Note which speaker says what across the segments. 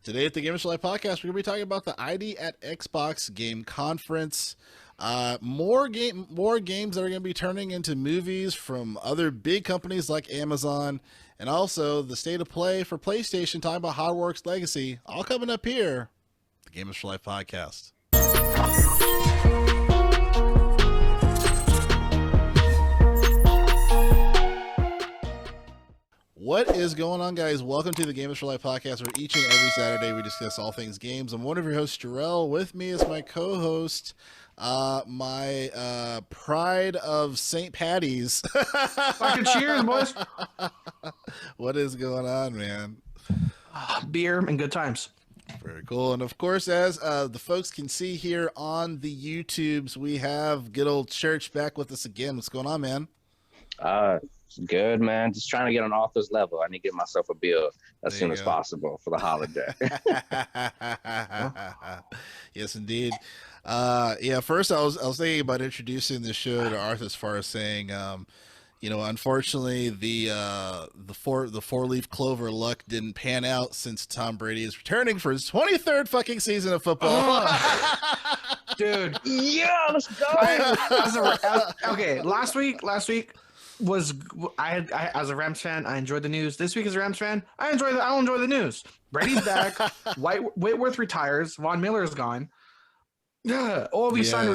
Speaker 1: Today at the Gamers for Life podcast, we're going to be talking about the ID at Xbox game conference. More games that are going to be turning into movies from other big companies like Amazon, and also the state of play for PlayStation, talking about Hogwarts Legacy, all coming up here, the Gamers for Life podcast. What is going on, guys? Welcome to the Gamers for Life podcast, where each and every Saturday we discuss all things games. I'm one of your hosts, Jarrell. With me is my co-host, my pride of St. Patty's.
Speaker 2: Fucking cheers, boys.
Speaker 1: What is going on, man?
Speaker 2: Beer and good times.
Speaker 1: Very cool. And of course, as the folks can see here on the YouTubes, we have good old Church back with us again. What's going on, man?
Speaker 3: Good, man. Just trying to get on author's level. I need to get myself a bill as soon as possible for the holiday.
Speaker 1: Yes, indeed. First I was thinking about introducing the show to Arthur as far as saying, unfortunately the four-leaf clover luck didn't pan out since Tom Brady is returning for his 23rd fucking season of football.
Speaker 2: Dude.
Speaker 3: Yeah, let's go.
Speaker 2: Last week was as a Rams fan, I enjoyed the news. This week as a Rams fan, I don't enjoy the news. Brady's back. Whitworth retires. Von Miller is gone. We signed a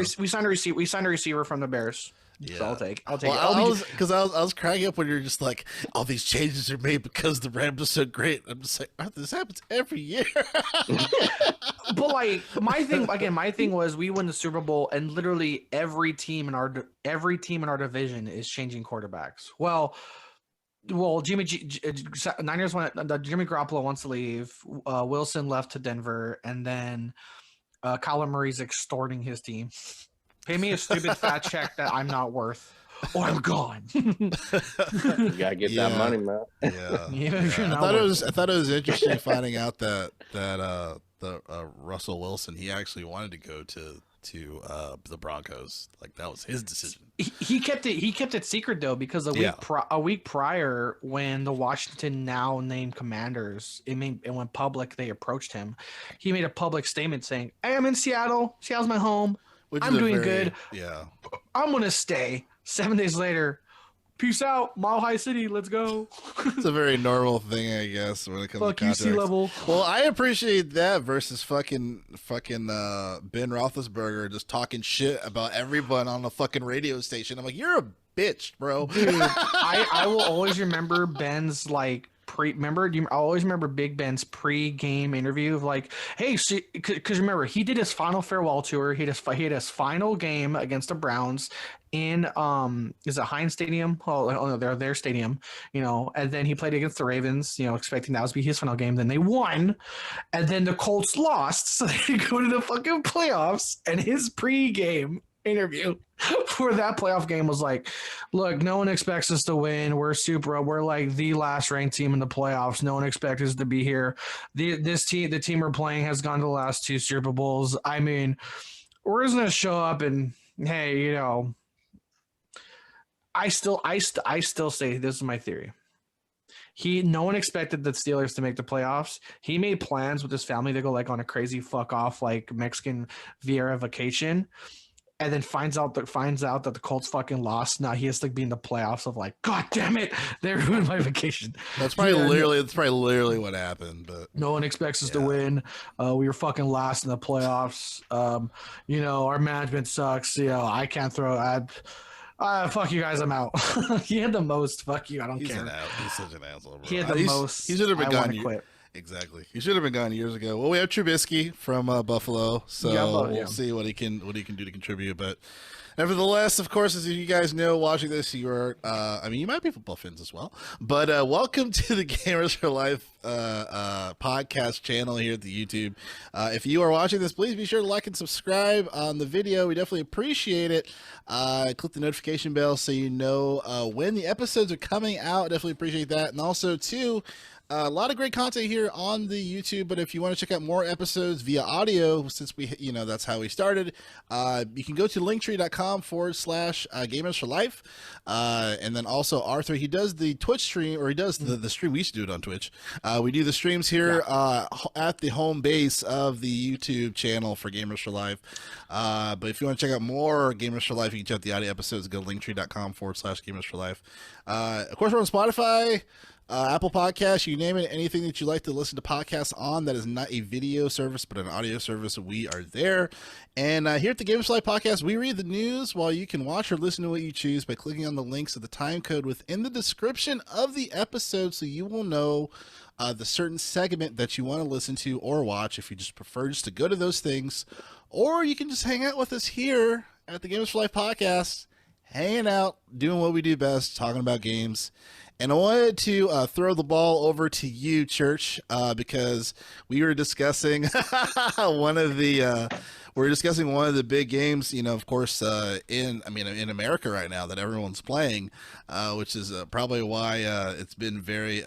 Speaker 2: receiver from the Bears. Yeah. So I'll take it.
Speaker 1: I was cracking up when you're just like, all these changes are made because the Rams are so great. I'm just like, this happens every year.
Speaker 2: But like my thing was we win the Super Bowl and literally every team in our division is changing quarterbacks. Well, Jimmy Garoppolo wants to leave. Wilson left to Denver, and then Kyler Murray's extorting his team. Pay me a stupid fat check that I'm not worth, or I'm gone.
Speaker 3: You gotta get that money, man.
Speaker 1: I thought it was interesting finding out that Russell Wilson, he actually wanted to go to the Broncos. Like, that was his decision.
Speaker 2: He kept it secret though, because a week prior, when the Washington now named Commanders, it went public, they approached him. He made a public statement saying, "I am in Seattle. Seattle's my home. I'm doing good.
Speaker 1: Yeah,
Speaker 2: I'm gonna stay." 7 days later, peace out, Mile High City. Let's go.
Speaker 1: It's a very normal thing, I guess, when it comes to contracts.
Speaker 2: Fuck you, C-level.
Speaker 1: Well, I appreciate that versus fucking Ben Roethlisberger just talking shit about everyone on the fucking radio station. I'm like, you're a bitch, bro.
Speaker 2: Dude, I will always remember Ben's like. I always remember Big Ben's pre-game interview of like, hey, because remember, he did his final farewell tour. He had his final game against the Browns in is it Heinz Stadium? Oh no, they're their stadium, and then he played against the Ravens, expecting that was be his final game. Then they won, and then the Colts lost, so they go to the fucking playoffs. And his pre-game interview for that playoff game was like, look, no one expects us to win. We're like the last ranked team in the playoffs. No one expects us to be here. The team we're playing has gone to the last 2 Super Bowls. I mean, we're just gonna show up and hey, I still say this is my theory. No one expected the Steelers to make the playoffs. He made plans with his family to go like on a crazy fuck off like Mexican Vieira vacation. And then finds out that the Colts fucking lost. Now he has to be in the playoffs of like, God damn it, they ruined my vacation.
Speaker 1: That's probably literally what happened. But
Speaker 2: no one expects us to win. We were fucking last in the playoffs. Our management sucks. I can't throw. Fuck you guys, I'm out. He had the most. Fuck you, I don't care.
Speaker 1: He's such an asshole, bro.
Speaker 2: He had the most.
Speaker 1: He should have been gone.
Speaker 2: Quit.
Speaker 1: Exactly. He should have been gone years ago. Well, we have Trubisky from Buffalo, so we'll see what he can do to contribute. But nevertheless, of course, as you guys know, watching this, you are, you might be football fans as well. But welcome to the Gamers for Life podcast channel here at the YouTube. If you are watching this, please be sure to like and subscribe on the video. We definitely appreciate it. Click the notification bell so you know when the episodes are coming out. Definitely appreciate that. And also, too, A lot of great content here on the YouTube, but if you want to check out more episodes via audio, since that's how we started, you can go to linktree.com/gamers for life. And then also Arthur, he does the Twitch stream, or he does the stream. We used to do it on Twitch. We do the streams here at the home base of the YouTube channel for Gamers for Life. But if you want to check out more Gamers for Life, you can check out the audio episodes. Go to linktree.com/gamers for life. Of course, we're on Spotify, Apple Podcasts, you name it, anything that you like to listen to podcasts on that is not a video service but an audio service, we are there. And here at the Gamers for Life podcast, we read the news while you can watch or listen to what you choose by clicking on the links of the time code within the description of the episode, so you will know the certain segment that you want to listen to or watch if you just prefer just to go to those things. Or you can just hang out with us here at the Gamers for Life podcast, hanging out, doing what we do best, talking about games. And I wanted to throw the ball over to you, Church, because we were discussing one of the big games, of course, in America right now that everyone's playing, which is probably why it's been very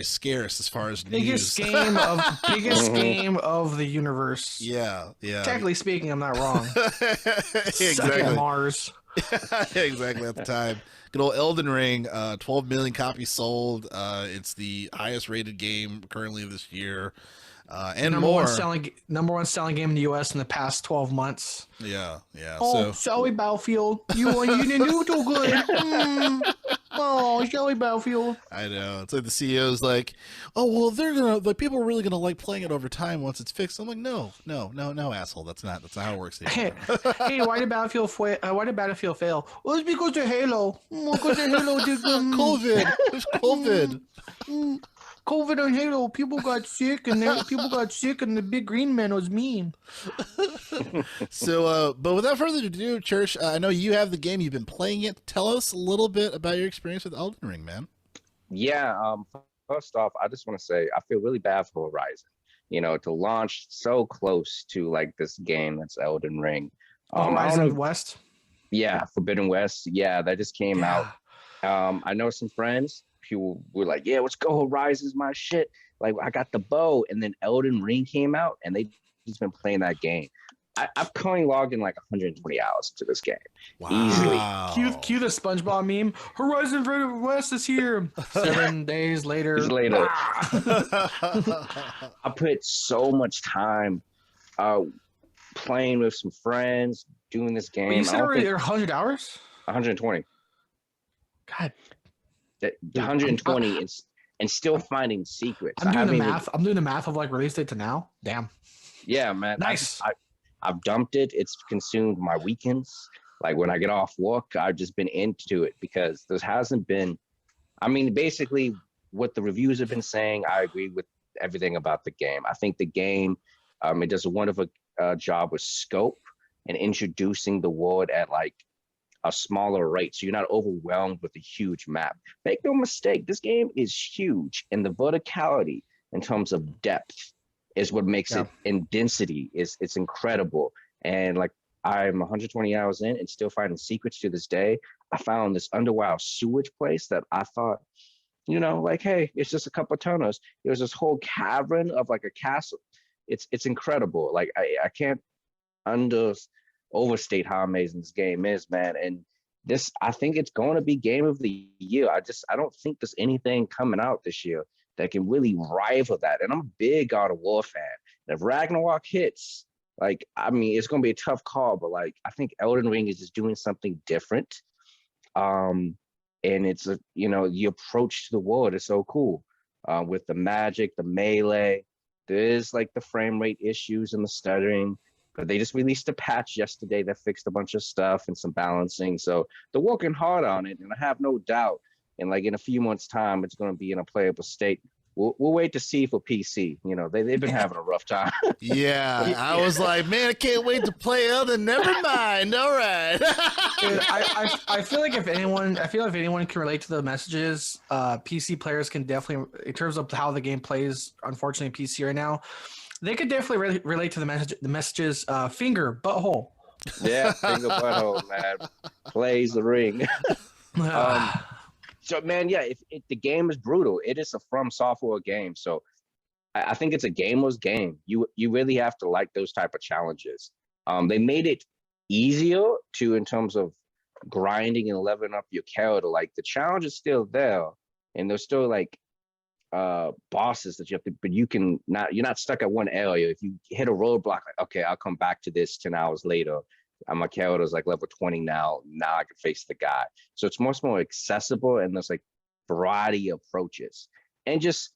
Speaker 1: scarce as far as
Speaker 2: biggest
Speaker 1: news.
Speaker 2: biggest game of the universe.
Speaker 1: Yeah.
Speaker 2: Technically speaking, I'm not wrong.
Speaker 1: Exactly.
Speaker 2: Second Mars.
Speaker 1: Exactly at the time. Good old Elden Ring, 12 million copies sold. It's the highest rated game currently this year, and
Speaker 2: number
Speaker 1: more.
Speaker 2: Number one selling game in the U.S. in the past 12 months.
Speaker 1: Yeah.
Speaker 2: Oh, sorry, Battlefield. You didn't do too good. Oh, sorry, Battlefield.
Speaker 1: I know. It's like the CEO's like, oh well, people are really gonna like playing it over time once it's fixed. I'm like, no, asshole. That's not how it works.
Speaker 2: Hey, why did Battlefield fail? Well, it's because of Halo. Because of Halo did
Speaker 1: COVID. There's COVID.
Speaker 2: COVID and Halo, people got sick, and the big green man was mean.
Speaker 1: So, but without further ado, Church, I know you have the game. You've been playing it. Tell us a little bit about your experience with Elden Ring, man.
Speaker 3: Yeah. First off, I just want to say I feel really bad for Horizon. To launch so close to like this game that's Elden Ring.
Speaker 2: Horizon West.
Speaker 3: Yeah, Forbidden West. Yeah, that just came out. I know some friends. People were like, yeah, let's go, Horizon's my shit. Like, I got the bow. And then Elden Ring came out, and they just been playing that game. I've currently logged in like 120 hours into this game.
Speaker 1: Wow.
Speaker 3: Easily.
Speaker 2: Cue the SpongeBob meme. Horizon Forbidden West is here. 7 days later.
Speaker 3: I put so much time playing with some friends, doing this game.
Speaker 2: Wait, you said you're 100 hours?
Speaker 3: 120.
Speaker 2: God.
Speaker 3: 120 and still finding secrets.
Speaker 2: I'm doing the math of like release date to now. Damn.
Speaker 3: Yeah, man.
Speaker 2: Nice.
Speaker 3: I've dumped it. It's consumed my weekends. Like when I get off work, I've just been into it because there hasn't been. Basically, what the reviews have been saying, I agree with everything about the game. I think the game, it does a wonderful job with scope and introducing the world at like a smaller rate, so you're not overwhelmed with a huge map. Make no mistake, this game is huge, and the verticality in terms of depth is what makes it, and density it's incredible. And like, I'm 120 hours in and still finding secrets to this day. I found this underworld sewage place that I thought, like, hey, it's just a couple of tunnels. It was this whole cavern of like a castle. It's incredible. Like I can't overstate how amazing this game is, man. And this, I think it's going to be game of the year. I don't think there's anything coming out this year that can really rival that. And I'm a big God of War fan. And if Ragnarok hits, like, it's going to be a tough call, but like, I think Elden Ring is just doing something different. And it's the approach to the world is so cool. With the magic, the melee, there's like the frame rate issues and the stuttering. But they just released a patch yesterday that fixed a bunch of stuff and some balancing. So they're working hard on it, and I have no doubt. And like in a few months' time, it's going to be in a playable state. We'll wait to see for PC. They've been having a rough time.
Speaker 1: Yeah, I was like, man, I can't wait to play Elden. Never mind. All right.
Speaker 2: Dude, I feel like if anyone can relate to the messages, PC players can definitely, in terms of how the game plays, unfortunately, PC right now. They could definitely relate to the messages. Finger, butthole.
Speaker 3: Yeah, finger, butthole, man. Plays the ring. So man, yeah, if the game is brutal, it is a From Software game. So I think it's a gamer's game. You really have to like those type of challenges. They made it easier to in terms of grinding and leveling up your character. Like the challenge is still there, and there's still like bosses that you have to, but you're not stuck at one area. If you hit a roadblock, like okay, I'll come back to this 10 hours later. My character is like level 20 now. Now I can face the guy. So it's much more accessible, and there's like variety of approaches. And just,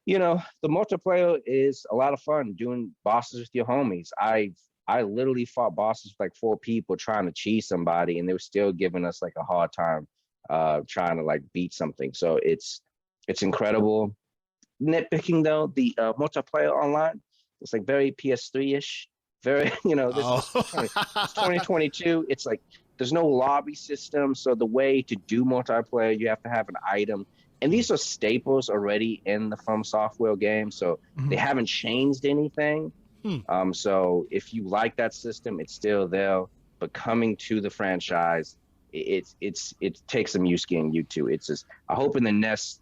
Speaker 3: the multiplayer is a lot of fun doing bosses with your homies. I literally fought bosses with like 4 people trying to cheese somebody, and they were still giving us like a hard time trying to like beat something. So it's incredible. Nitpicking though, the multiplayer online, it's like very PS3-ish. Very, it's 2022. It's like there's no lobby system. So the way to do multiplayer, you have to have an item. And these are staples already in the From Software game. So they haven't changed anything. So if you like that system, it's still there. But coming to the franchise, it takes some use getting you to. It's just, I hope in the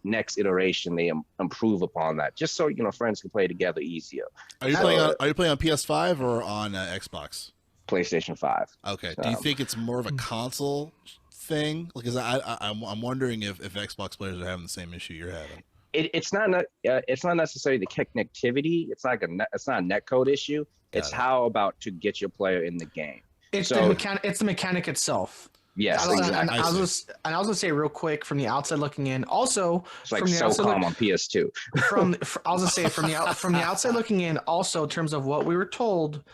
Speaker 3: next iteration they improve upon that, just so friends can play together easier.
Speaker 1: Are you playing on PS5 or on Xbox?
Speaker 3: PlayStation 5.
Speaker 1: Okay. Do you think it's more of a console thing? Because I'm wondering if Xbox players are having the same issue you're having.
Speaker 3: It's not necessarily the connectivity. It's not a netcode issue. It's how about to get your player in the game.
Speaker 2: It's the mechanic itself.
Speaker 3: Yes, exactly.
Speaker 2: And I was gonna say real quick, from the outside looking in, also
Speaker 3: it's like SOCOM on PS2.
Speaker 2: I was gonna say from the outside looking in, also in terms of what we were told,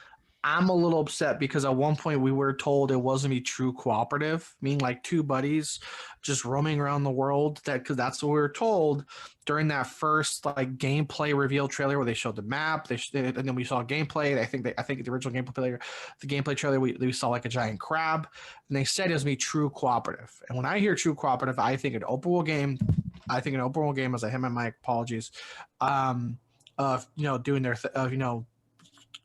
Speaker 2: I'm a little upset because at one point we were told it wasn't be true cooperative, meaning like 2 buddies just roaming around the world. Because that's what we were told during that first like gameplay reveal trailer where they showed the map. And then we saw gameplay. I think the original gameplay trailer we saw like a giant crab, and they said it was gonna be true cooperative. And when I hear true cooperative, I think an open world game. As I hit my mic, apologies. Doing their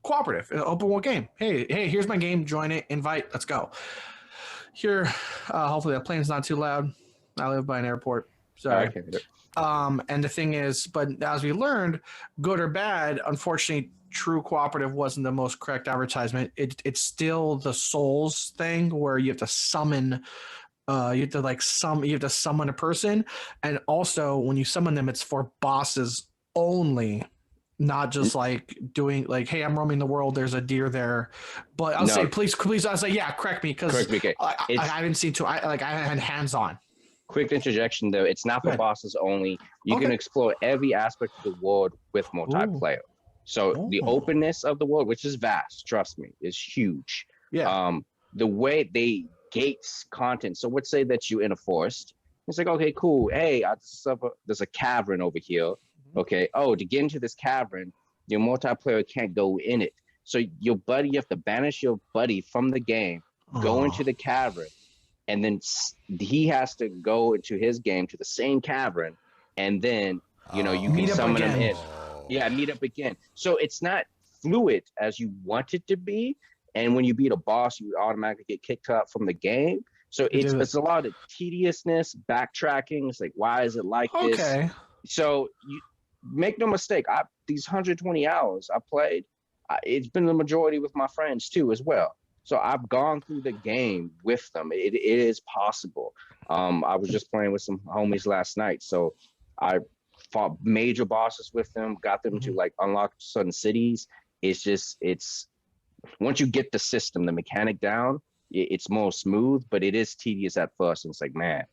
Speaker 2: cooperative, open world game. Hey, here's my game. Join it. Invite. Let's go. Here, hopefully that plane's not too loud. I live by an airport. Sorry. And the thing is, but as we learned, good or bad, unfortunately, true cooperative wasn't the most correct advertisement. It's still the Souls thing where you have to summon. You have to summon a person, and also when you summon them, it's for bosses only. Not just like doing like, hey, I'm roaming the world. There's a deer there, but I'll say, please. I was like, yeah, correct me because I haven't seen I had hands on.
Speaker 3: Quick interjection though, it's not for bosses only. You can explore every aspect of the world with multiplayer. So the openness of the world, which is vast, trust me, is huge. Yeah. The way they gates content. So let's say that you're in a forest. It's like, okay, cool. Hey, there's a cavern over here. Okay. Oh, to get into this cavern, your multiplayer can't go in it. So you have to banish your buddy from the game, go into the cavern, and then he has to go into his game to the same cavern, and then you can summon him in. Yeah, meet up again. So it's not fluid as you want it to be. And when you beat a boss, you automatically get kicked out from the game. So it's a lot of tediousness, backtracking. It's like, why is it like this? So you make no mistake, these 120 hours I played, it's been the majority with my friends too as well. So I've gone through the game with them. It is possible. I was just playing with some homies last night, so I fought major bosses with them, got them to like unlock certain cities. It's once you get the system, the mechanic down, it's more smooth, but it is tedious at first. And it's like, man,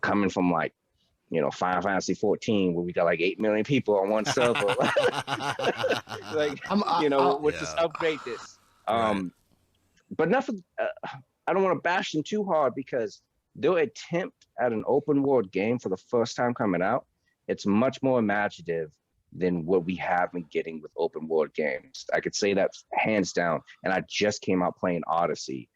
Speaker 3: coming from like, Final Fantasy 14, where we got like 8 million people on one server. Like, we'll just upgrade this. But nothing. I don't want to bash them too hard because their attempt at an open world game for the first time coming out, it's much more imaginative than what we have been getting with open world games. I could say that hands down. And I just came out playing Odyssey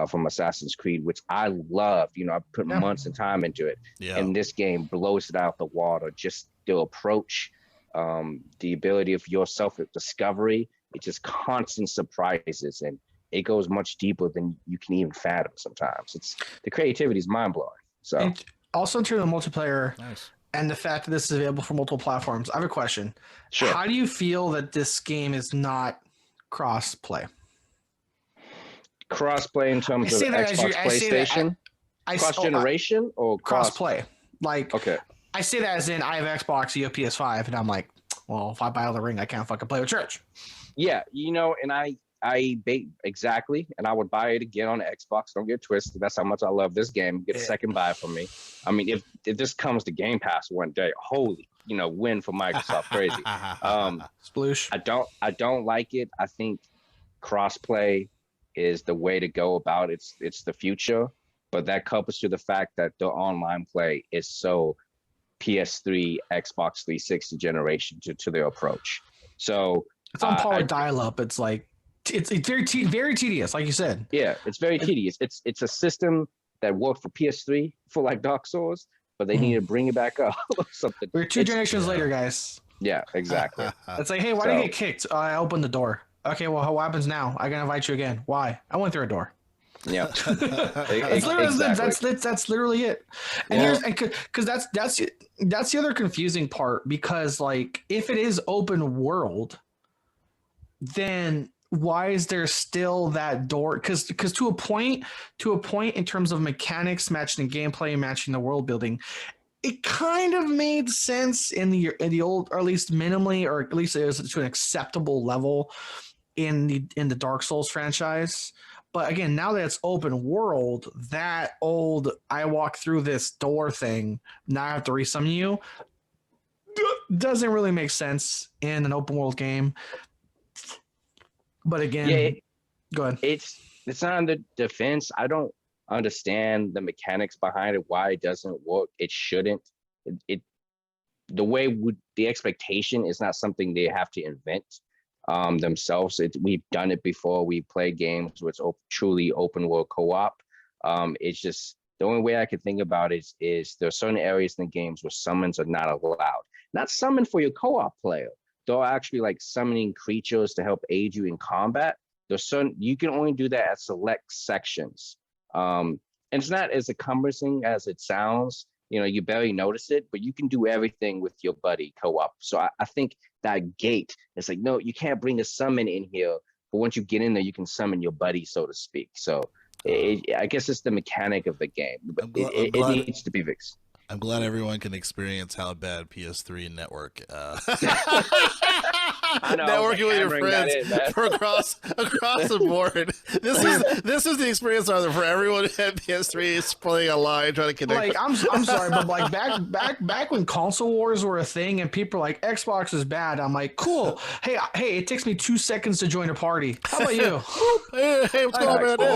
Speaker 3: from Assassin's Creed, which I loved. I put months of time into it. Yeah. And this game blows it out the water. Just the approach, the ability of your self-discovery, it's just constant surprises. And it goes much deeper than you can even fathom sometimes. The creativity is mind-blowing. So
Speaker 2: Also, in terms of multiplayer
Speaker 1: Nice.
Speaker 2: and the fact that this is available for multiple platforms, I have a question.
Speaker 3: Sure.
Speaker 2: How do you feel that this game is not cross-play?
Speaker 3: Cross-play in
Speaker 2: I
Speaker 3: terms of
Speaker 2: say that as you.
Speaker 3: Xbox,
Speaker 2: I say that
Speaker 3: PlayStation, cross-generation, or
Speaker 2: cross-play. Like,
Speaker 3: Okay.
Speaker 2: I say that as in I have Xbox, you have PS5, and I'm like, well, if I buy Elden Ring, I can't fucking play with church.
Speaker 3: Yeah, and I bait exactly, and I would buy it again on the Xbox. Don't get twisted. That's how much I love this game. Get a second buy from me. I mean, if this comes to Game Pass one day, holy, win for Microsoft, crazy.
Speaker 2: Sploosh.
Speaker 3: I don't like it. I think crossplay is the way to go about it. It's the future, but that couples to the fact that the online play is so PS3, Xbox 360 generation to their approach. So
Speaker 2: it's on par with dial-up. It's like it's very very tedious, like you said.
Speaker 3: Yeah, it's very tedious. It's a system that worked for PS3 for like Dark Souls, but they need to bring it back up or something.
Speaker 2: We're two generations later, guys.
Speaker 3: Yeah, exactly.
Speaker 2: It's like, hey, why did you get kicked? I opened the door. Okay, well, what happens now? I gotta invite you again. Why? I went through a door.
Speaker 3: Yeah,
Speaker 2: that's literally it. And because that's the other confusing part, because like if it is open world, then why is there still that door? Because to a point in terms of mechanics matching the gameplay and matching the world building, it kind of made sense in the old, or at least minimally, or at least it was to an acceptable level in the Dark Souls franchise. But again, now that it's open world, that old I walk through this door thing, now I have to resummon you, doesn't really make sense in an open world game. But again, go ahead.
Speaker 3: It's not on the defense. I don't understand the mechanics behind it, why it doesn't work. It shouldn't. The way the expectation is not something they have to invent themselves. We've done it before. We play games where it's truly open world co-op. It's just the only way I can think about it is there are certain areas in the games where summons are not allowed. Not summon for your co-op player. They're actually like summoning creatures to help aid you in combat. There's certain you can only do that at select sections. And it's not as cumbersome as it sounds. You barely notice it, but you can do everything with your buddy co-op. So I think that gate is like, no, you can't bring a summon in here, but once you get in there, you can summon your buddy, so to speak. So I guess it's the mechanic of the game, but it needs to be fixed.
Speaker 1: I'm glad everyone can experience how bad PS3 network networking with your friends across the board. This is the experience for everyone who had PS3 is playing online trying to connect.
Speaker 2: Like I'm sorry, but like back when console wars were a thing and people were like Xbox is bad, I'm like, cool. Hey, it takes me 2 seconds to join a party. How about you?
Speaker 1: hey, what's going on,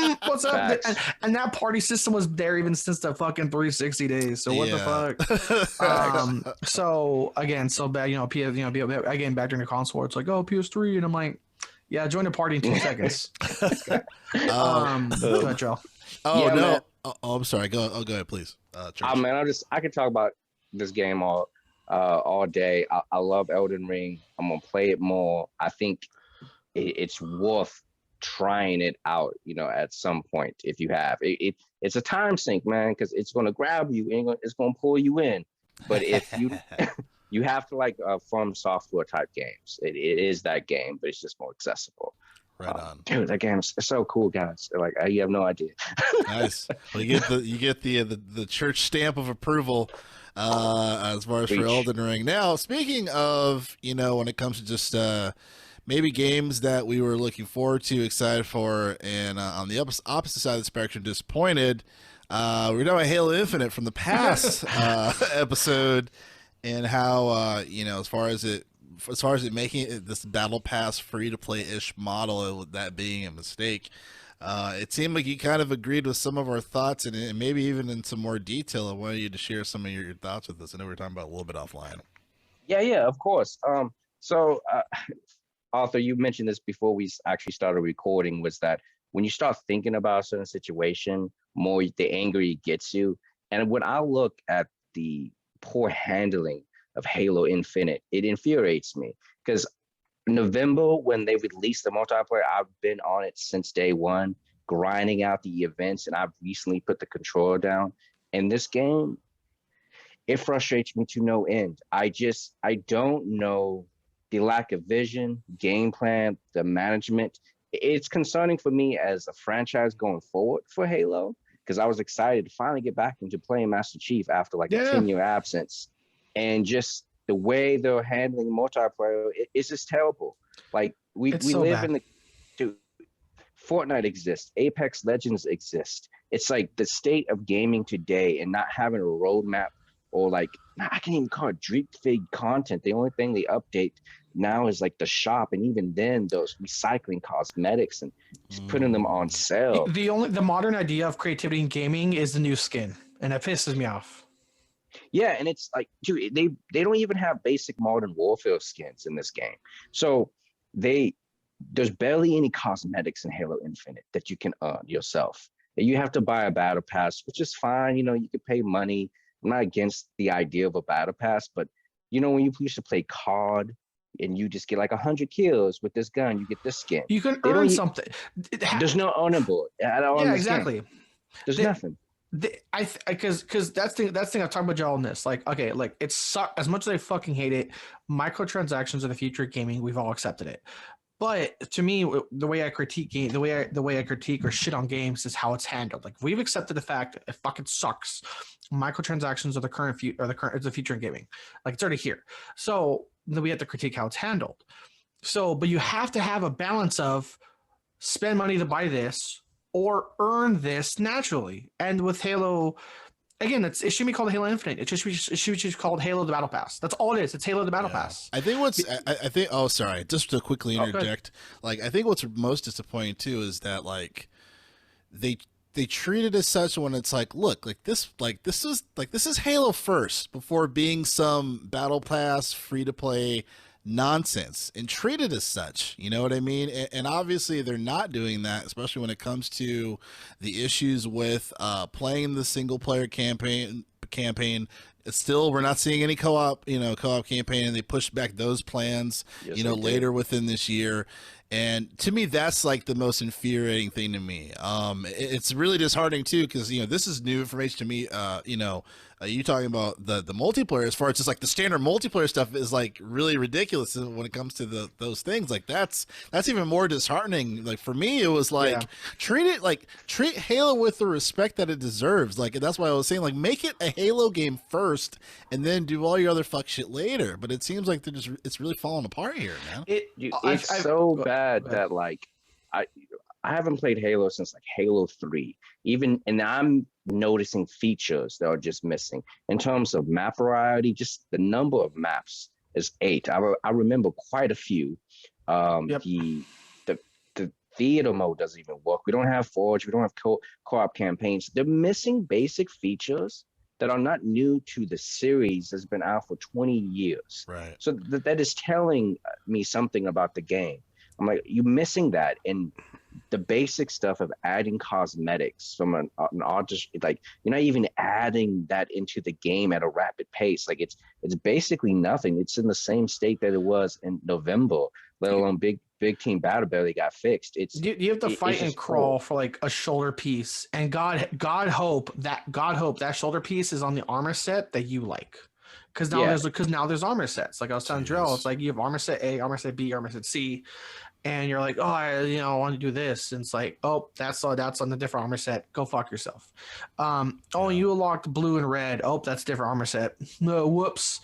Speaker 1: man?
Speaker 2: What's up? And that party system was there even since the fucking 360 days. So what the fuck? So again, so bad. Again, back during the console, it's like, oh, PS3, and I'm like, yeah, join the party in 2 seconds. Go ahead, Joe.
Speaker 1: Oh, yeah, no. Man. Oh, I'm sorry. Go ahead, please.
Speaker 3: Man, I could talk about this game all day. I love Elden Ring. I'm gonna play it more. I think it's worth trying it out. At some point, if you have it's a time sink, man, because it's gonna grab you and it's gonna pull you in. But if you you have to like From Software type games. It is that game, but it's just more accessible.
Speaker 1: Right on,
Speaker 3: dude. That game's so cool, guys. Like you have no idea.
Speaker 1: Nice. Well, you get the church stamp of approval as far as for Elden Ring. Now, speaking of when it comes to just maybe games that we were looking forward to, excited for, and on the opposite side of the spectrum, disappointed. We're talking about Halo Infinite from the past episode. And how as far as it making it this battle pass free to play ish model, that being a mistake, it seemed like you kind of agreed with some of our thoughts and maybe even in some more detail. I wanted you to share some of your thoughts with us. I know we were talking about a little bit offline.
Speaker 3: Yeah, of course. So Arthur, you mentioned this before we actually started recording, was that when you start thinking about a certain situation, more the angrier it gets you. And when I look at the poor handling of Halo Infinite, it infuriates me, because November, when they released the multiplayer, I've been on it since day one, grinding out the events, and I've recently put the controller down, And this game, it frustrates me to no end. I don't know the lack of vision, game plan, the management. It's concerning for me as a franchise going forward for Halo, because I was excited to finally get back into playing Master Chief after like a 10-year absence. And just the way they're handling multiplayer, it's just terrible. Like we
Speaker 2: so
Speaker 3: live
Speaker 2: bad.
Speaker 3: in the dude, Fortnite exists, Apex Legends exists. It's like the state of gaming today, and not having a roadmap, or like, I can't even call it drip feed content. The only thing they update now is like the shop, and even then those recycling cosmetics and just putting them on sale.
Speaker 2: The modern idea of creativity in gaming is the new skin, and that pisses me off.
Speaker 3: Yeah, and it's like, dude, they don't even have basic Modern Warfare skins in this game. So there's barely any cosmetics in Halo Infinite that you can earn yourself. You have to buy a battle pass, which is fine. You know, you can pay money. I'm not against the idea of a battle pass, but you know, when you used to play COD and you just get like 100 kills with this gun, you get this skin.
Speaker 2: You can earn something.
Speaker 3: There's no earnable at all.
Speaker 2: Yeah, exactly.
Speaker 3: There's nothing.
Speaker 2: Because that's the thing I've talked about y'all on this. Like, okay, like it sucks as much as I fucking hate it. Microtransactions are the future of gaming. We've all accepted it. But to me, the way I critique the way I critique or shit on games is how it's handled. Like, we've accepted the fact it fucking sucks. Microtransactions are the future in gaming. Like, it's already here. So then we have to critique how it's handled. So, but you have to have a balance of spend money to buy this or earn this naturally. And with Halo, again, it shouldn't be called Halo Infinite. It should be called Halo the Battle Pass. That's all it is. It's Halo the Battle Pass.
Speaker 1: I think oh, sorry, just to quickly interject, like, I think what's most disappointing too is that, like, they treat it as such when it's like, look, this is Halo first before being some Battle Pass free to play nonsense, and treat it as such. You know what I mean? And obviously they're not doing that, especially when it comes to the issues with playing the single player campaign. Still, we're not seeing any co-op campaign, and they pushed back those plans, later within this year. And to me, that's like the most infuriating thing to me. It's really disheartening too, because this is new information to me. You talking about the multiplayer, as far as just like the standard multiplayer stuff, is like really ridiculous when it comes to those things. Like that's even more disheartening. Like for me, it was like treat Halo with the respect that it deserves. Like, that's why I was saying, like, make it a Halo game first, and then do all your other fuck shit later. But it seems like it's really falling apart here, man.
Speaker 3: It's so bad that, like, I haven't played Halo since like Halo 3. And I'm noticing features that are just missing. In terms of map variety, just the number of maps is 8. I remember quite a few. The theater mode doesn't even work. We don't have Forge. We don't have co-op campaigns. They're missing basic features that are not new to the series that's been out for 20 years.
Speaker 1: Right.
Speaker 3: So that is telling me something about the game. I'm like, you're missing that. And the basic stuff of adding cosmetics from an artist, like, you're not even adding that into the game at a rapid pace. Like, it's basically nothing. It's in the same state that it was in November, let alone Big Team Battle barely got fixed.
Speaker 2: You have to fight and crawl for like a shoulder piece, and God hope that shoulder piece is on the armor set that you like. Because now there's armor sets. Like I was telling Drell, it's like you have armor set A, armor set B, armor set C, and you're like, oh, I want to do this, and it's like, oh, that's on the different armor set. Go fuck yourself. You unlocked blue and red. Oh, that's different armor set. No, whoops.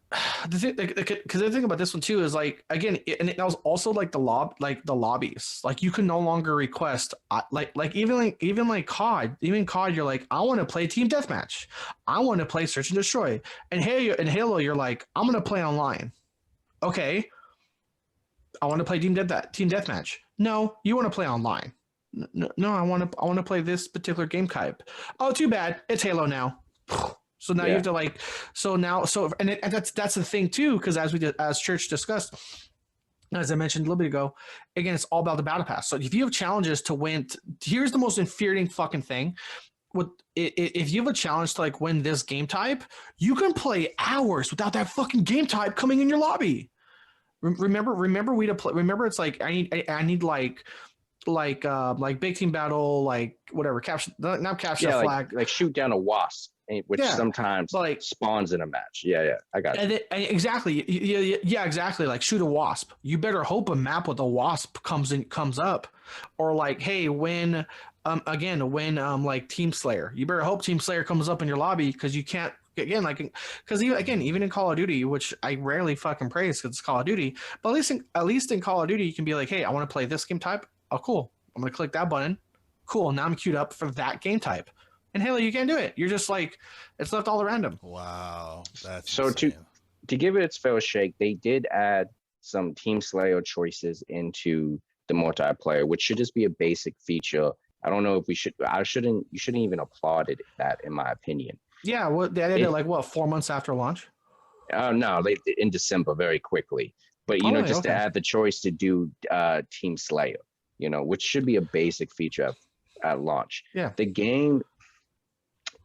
Speaker 2: Because the thing about this one too is, like, again, and that was also like the lobbies. Like, you can no longer request even COD. Even COD, you're like, I want to play team deathmatch. I want to play search and destroy. And Halo, you're like, I'm gonna play online. Okay. I want to play team deathmatch. No, you want to play online. No, I want to play this particular game type. Oh, too bad. It's Halo now. So now you have to and that's the thing too, because as Church discussed, as I mentioned a little bit ago, again, it's all about the battle pass. So if you have challenges to win, here's the most infuriating fucking thing. If you have a challenge to like win this game type, you can play hours without that fucking game type coming in your lobby. Remember it's like I need like big team battle, like whatever, capture not capture
Speaker 3: Yeah,
Speaker 2: flag,
Speaker 3: like shoot down a wasp, which sometimes
Speaker 2: like
Speaker 3: spawns in a match. Yeah, I got you.
Speaker 2: Exactly. Yeah, exactly. Like shoot a wasp. You better hope a map with a wasp comes up, or like, hey, when like Team Slayer, you better hope Team Slayer comes up in your lobby because you can't because even in Call of Duty, which I rarely fucking praise because it's Call of Duty, but at least in Call of Duty you can be like, hey, I want to play this game type. Oh, cool. I'm gonna click that button. Cool. Now I'm queued up for that game type. In Halo, you can't do it. You're just like, it's left all random.
Speaker 1: Wow, that's
Speaker 3: so insane. To give it its fair shake, they did add some Team Slayer choices into the multiplayer, which should just be a basic feature. I don't know if you shouldn't even applaud it, that in my opinion.
Speaker 2: Yeah, well, they added it 4 months after launch?
Speaker 3: No, they in December very quickly. But to add the choice to do Team Slayer, which should be a basic feature at launch.
Speaker 2: Yeah.
Speaker 3: The game,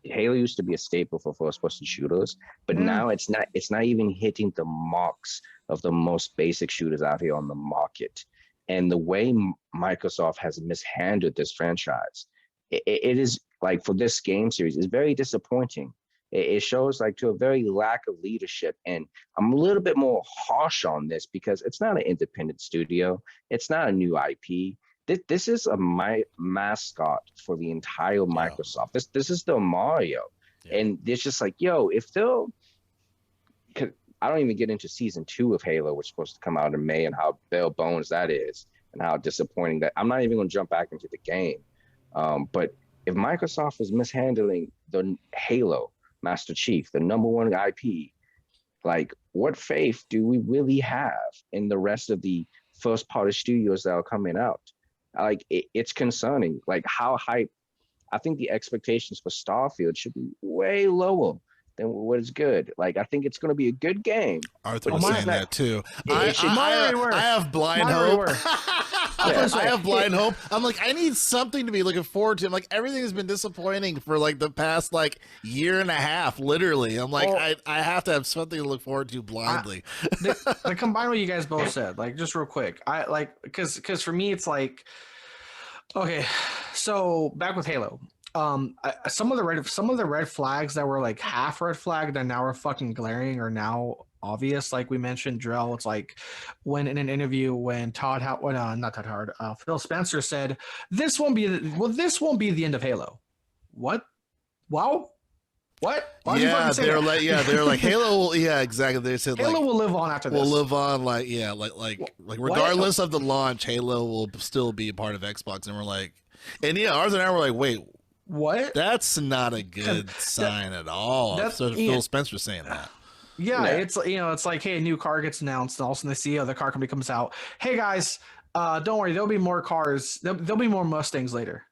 Speaker 3: Halo used to be a staple for first-person shooters, but now it's not even hitting the marks of the most basic shooters out here on the market. And the way Microsoft has mishandled this franchise, it is like, for this game series, is very disappointing. It shows like to a very lack of leadership, and I'm a little bit more harsh on this because it's not an independent studio, it's not a new IP. This is a mascot for the entire Microsoft. This is the Mario, and it's just like, if they'll, I don't even get into season 2 of Halo, which is supposed to come out in May, and how bare bones that is, and how disappointing that. I'm not even going to jump back into the game, but if Microsoft is mishandling the Halo Master Chief, the #1 IP, like, what faith do we really have in the rest of the first party studios that are coming out? Like, it's concerning. Like, how hype. I think the expectations for Starfield should be way lower than what is good. Like, I think it's going to be a good game.
Speaker 1: Arthur was saying that too. I have blind hope. I have blind hope. I'm like, I need something to be looking forward to. I'm like, everything has been disappointing for like the past year and a half, literally. I'm like, I have to have something to look forward to blindly.
Speaker 2: Like, combine what you guys both said, like, just real quick. I like, because for me it's like, okay, so back with Halo. Some of the red flags that were like half red flag that now are fucking glaring are now obvious. Like we mentioned, Drell, it's like when in an interview when Phil Spencer said this won't be the end of Halo. What? Wow. What?
Speaker 1: They're like Halo will, exactly. They said
Speaker 2: Halo will live on after this.
Speaker 1: Will live on like regardless of the launch, Halo will still be a part of Xbox. And we're like, and Arthur and I were like, wait,
Speaker 2: what?
Speaker 1: That's not a good sign at all. So Phil Spencer saying that.
Speaker 2: Yeah, it's like, hey, a new car gets announced, and all of a sudden the CEO of the car company comes out. Hey guys, don't worry, there'll be more cars. There'll be more Mustangs later.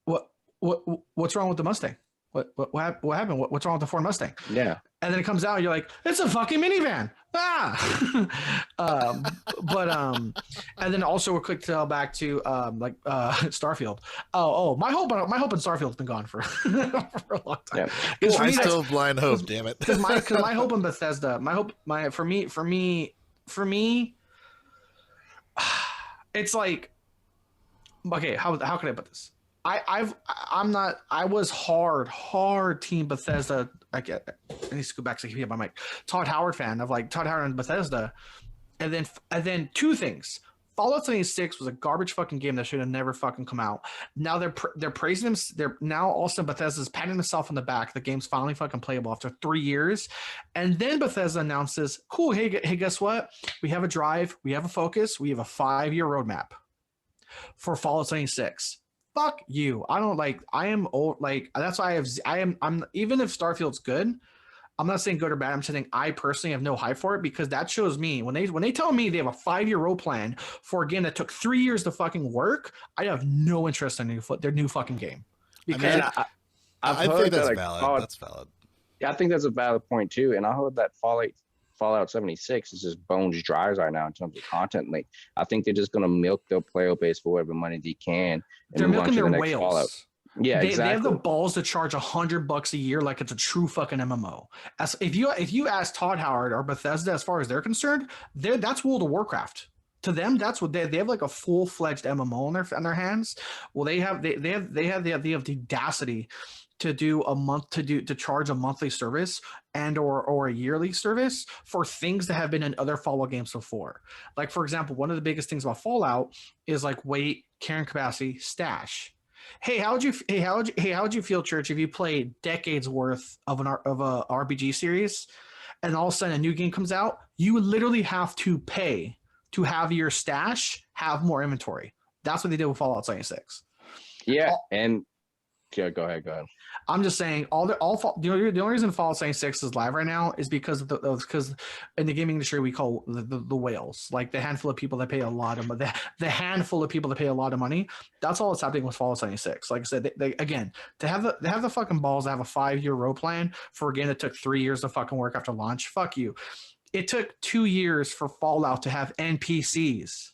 Speaker 2: What's wrong with the Mustang? What happened? What's wrong with the Ford Mustang?
Speaker 3: Yeah.
Speaker 2: And then it comes out, and you're like, it's a fucking minivan. And then also we're quick to tell back to Starfield. My hope in Starfield's been gone for for a long time.
Speaker 1: Yeah. I still have blind hope, damn it.
Speaker 2: Because my hope in Bethesda, for me, it's like, okay, how can I put this? I was hard team Bethesda. I need to go back so I can hear my mic. Todd Howard fan of like Todd Howard and Bethesda, and then two things. Fallout 76 was a garbage fucking game that should have never fucking come out. Now they're praising him. They're now also Bethesda's patting himself on the back. The game's finally fucking playable after 3 years, and then Bethesda announces, "Cool, hey, guess what? We have a drive. We have a focus. We have a 5-year roadmap for Fallout 76." Fuck you. I don't like, I am old. Like, that's why I'm even if Starfield's good, I'm not saying good or bad. I'm saying I personally have no hype for it, because that shows me when they tell me they have a 5-year road plan for a game that took 3 years to fucking work, I have no interest in their new fucking game. Because
Speaker 3: I
Speaker 1: think that's valid. That's valid.
Speaker 3: Yeah, I think that's a valid point too. And I heard that Fallout 76 is just bones dry right now in terms of content. Like, I think they're just gonna milk their player base for whatever money they can.
Speaker 2: They're milking their whales.
Speaker 3: Fallout. Yeah, exactly.
Speaker 2: They have the balls to charge $100 a year like it's a true fucking MMO. As if you ask Todd Howard or Bethesda, as far as they're concerned, that's World of Warcraft. to them, that's what they have, like a full-fledged MMO on their hands. Well, they have the audacity to do to charge a monthly service and or a yearly service for things that have been in other Fallout games before. Like, for example, one of the biggest things about Fallout is like weight, carrying capacity, stash. How would you feel, Church, if you played decades worth of a RPG series, and all of a sudden a new game comes out? You would literally have to pay to have your stash have more inventory. That's what they did with Fallout 76.
Speaker 3: Yeah, and yeah, go ahead.
Speaker 2: I'm just saying the only reason Fallout 76 is live right now is because because in the gaming industry we call the whales, like the handful of people that pay a lot of the handful of people that pay a lot of money. That's all that's happening with Fallout 76. Like I said, they again, to have the fucking balls to have a 5-year road plan for a game that took 3 years to fucking work after launch. Fuck you. It took 2 years for Fallout to have NPCs.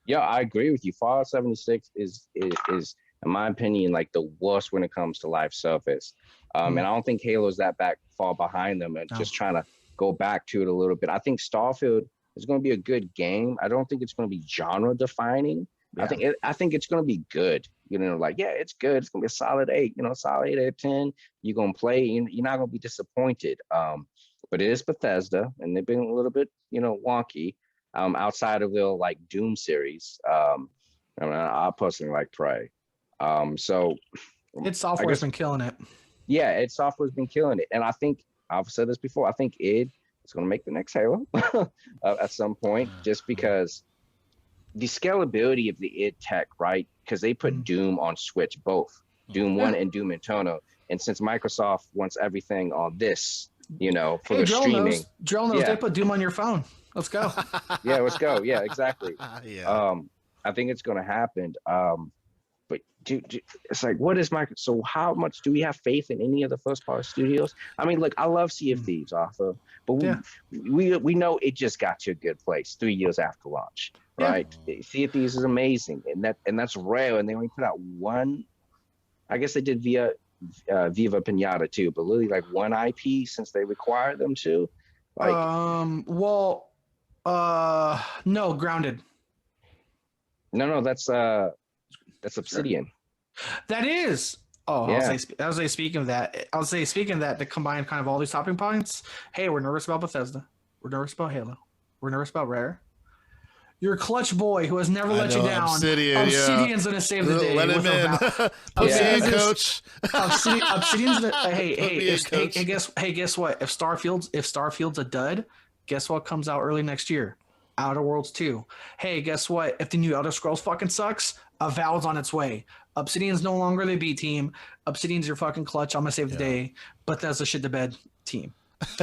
Speaker 3: Yeah, I agree with you. Fallout 76 is in my opinion, like the worst when it comes to live service. And I don't think Halo's that far behind them and just trying to go back to it a little bit. I think Starfield is going to be a good game. I don't think it's going to be genre defining. Yeah. I think it's going to be good. It's good. It's going to be a solid 8, solid 8 out of 10. You're going to play, you're not going to be disappointed. But it is Bethesda and they've been a little bit, wonky outside of their like Doom series. I personally like Prey. So
Speaker 2: id Software's been killing it.
Speaker 3: Yeah, id Software's been killing it. And I think I've said this before, I think id is going to make the next Halo at some point, just because the scalability of the id tech, right? Because they put Doom on Switch, both Doom 1 and Doom Eternal. And since Microsoft wants everything on this, for the streaming.
Speaker 2: Joel knows they put Doom on your phone. Let's go.
Speaker 3: Yeah, let's go. Yeah, exactly.
Speaker 1: Yeah.
Speaker 3: I think it's going to happen. But it's like, what is Microsoft? So how much do we have faith in any of the first-party studios? I mean, look, I love Sea of Thieves, Arthur, but we know it just got to a good place 3 years after launch, right? Sea of Thieves is amazing, and that's rare. And they only put out one. I guess they did via Viva Pinata too, but literally like one IP since they required them to. Like,
Speaker 2: no, Grounded.
Speaker 3: No, that's Obsidian.
Speaker 2: That is. Oh, yeah. I was speaking of that. To combine kind of all these topping points. Hey, we're nervous about Bethesda. We're nervous about Halo. We're nervous about Rare. Your clutch boy who has never let you down. Obsidian's gonna save the day.
Speaker 1: Let him in. Obsidian coach.
Speaker 2: Obsidian's gonna, hey, guess what? If Starfield's a dud, guess what comes out early next year? Outer Worlds 2. Hey, guess what? If the new Elder Scrolls fucking sucks, Avowed's on its way. Obsidian's no longer the B team. Obsidian's your fucking clutch. I'm gonna save the day. But that's a shit to bed team.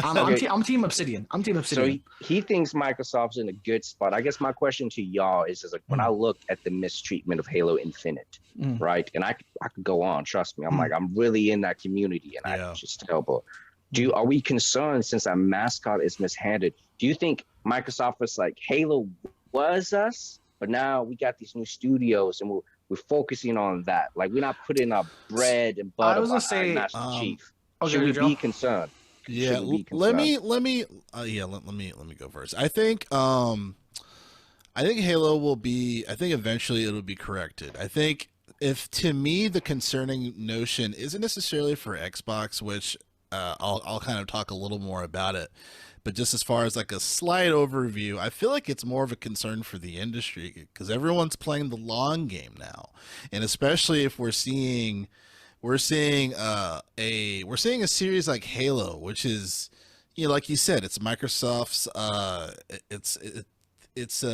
Speaker 2: I'm Team Obsidian. So
Speaker 3: he thinks Microsoft's in a good spot. I guess my question to y'all is like, when I look at the mistreatment of Halo Infinite, right? And I could go on. Trust me. I'm really in that community, and I just tell. But are we concerned since our mascot is mishandled? Do you think Microsoft was like, Halo was us, but now we got these new studios and we're focusing on that? Like, we're not putting our bread and butter behind Master Chief. Should we be concerned?
Speaker 1: Yeah, let me go first. I think Halo will be. I think eventually it'll be corrected. I think to me the concerning notion isn't necessarily for Xbox, which I'll kind of talk a little more about it. But just as far as like a slight overview, I feel like it's more of a concern for the industry because everyone's playing the long game now, and especially if we're seeing a series like Halo, which is, like you said, it's Microsoft's it's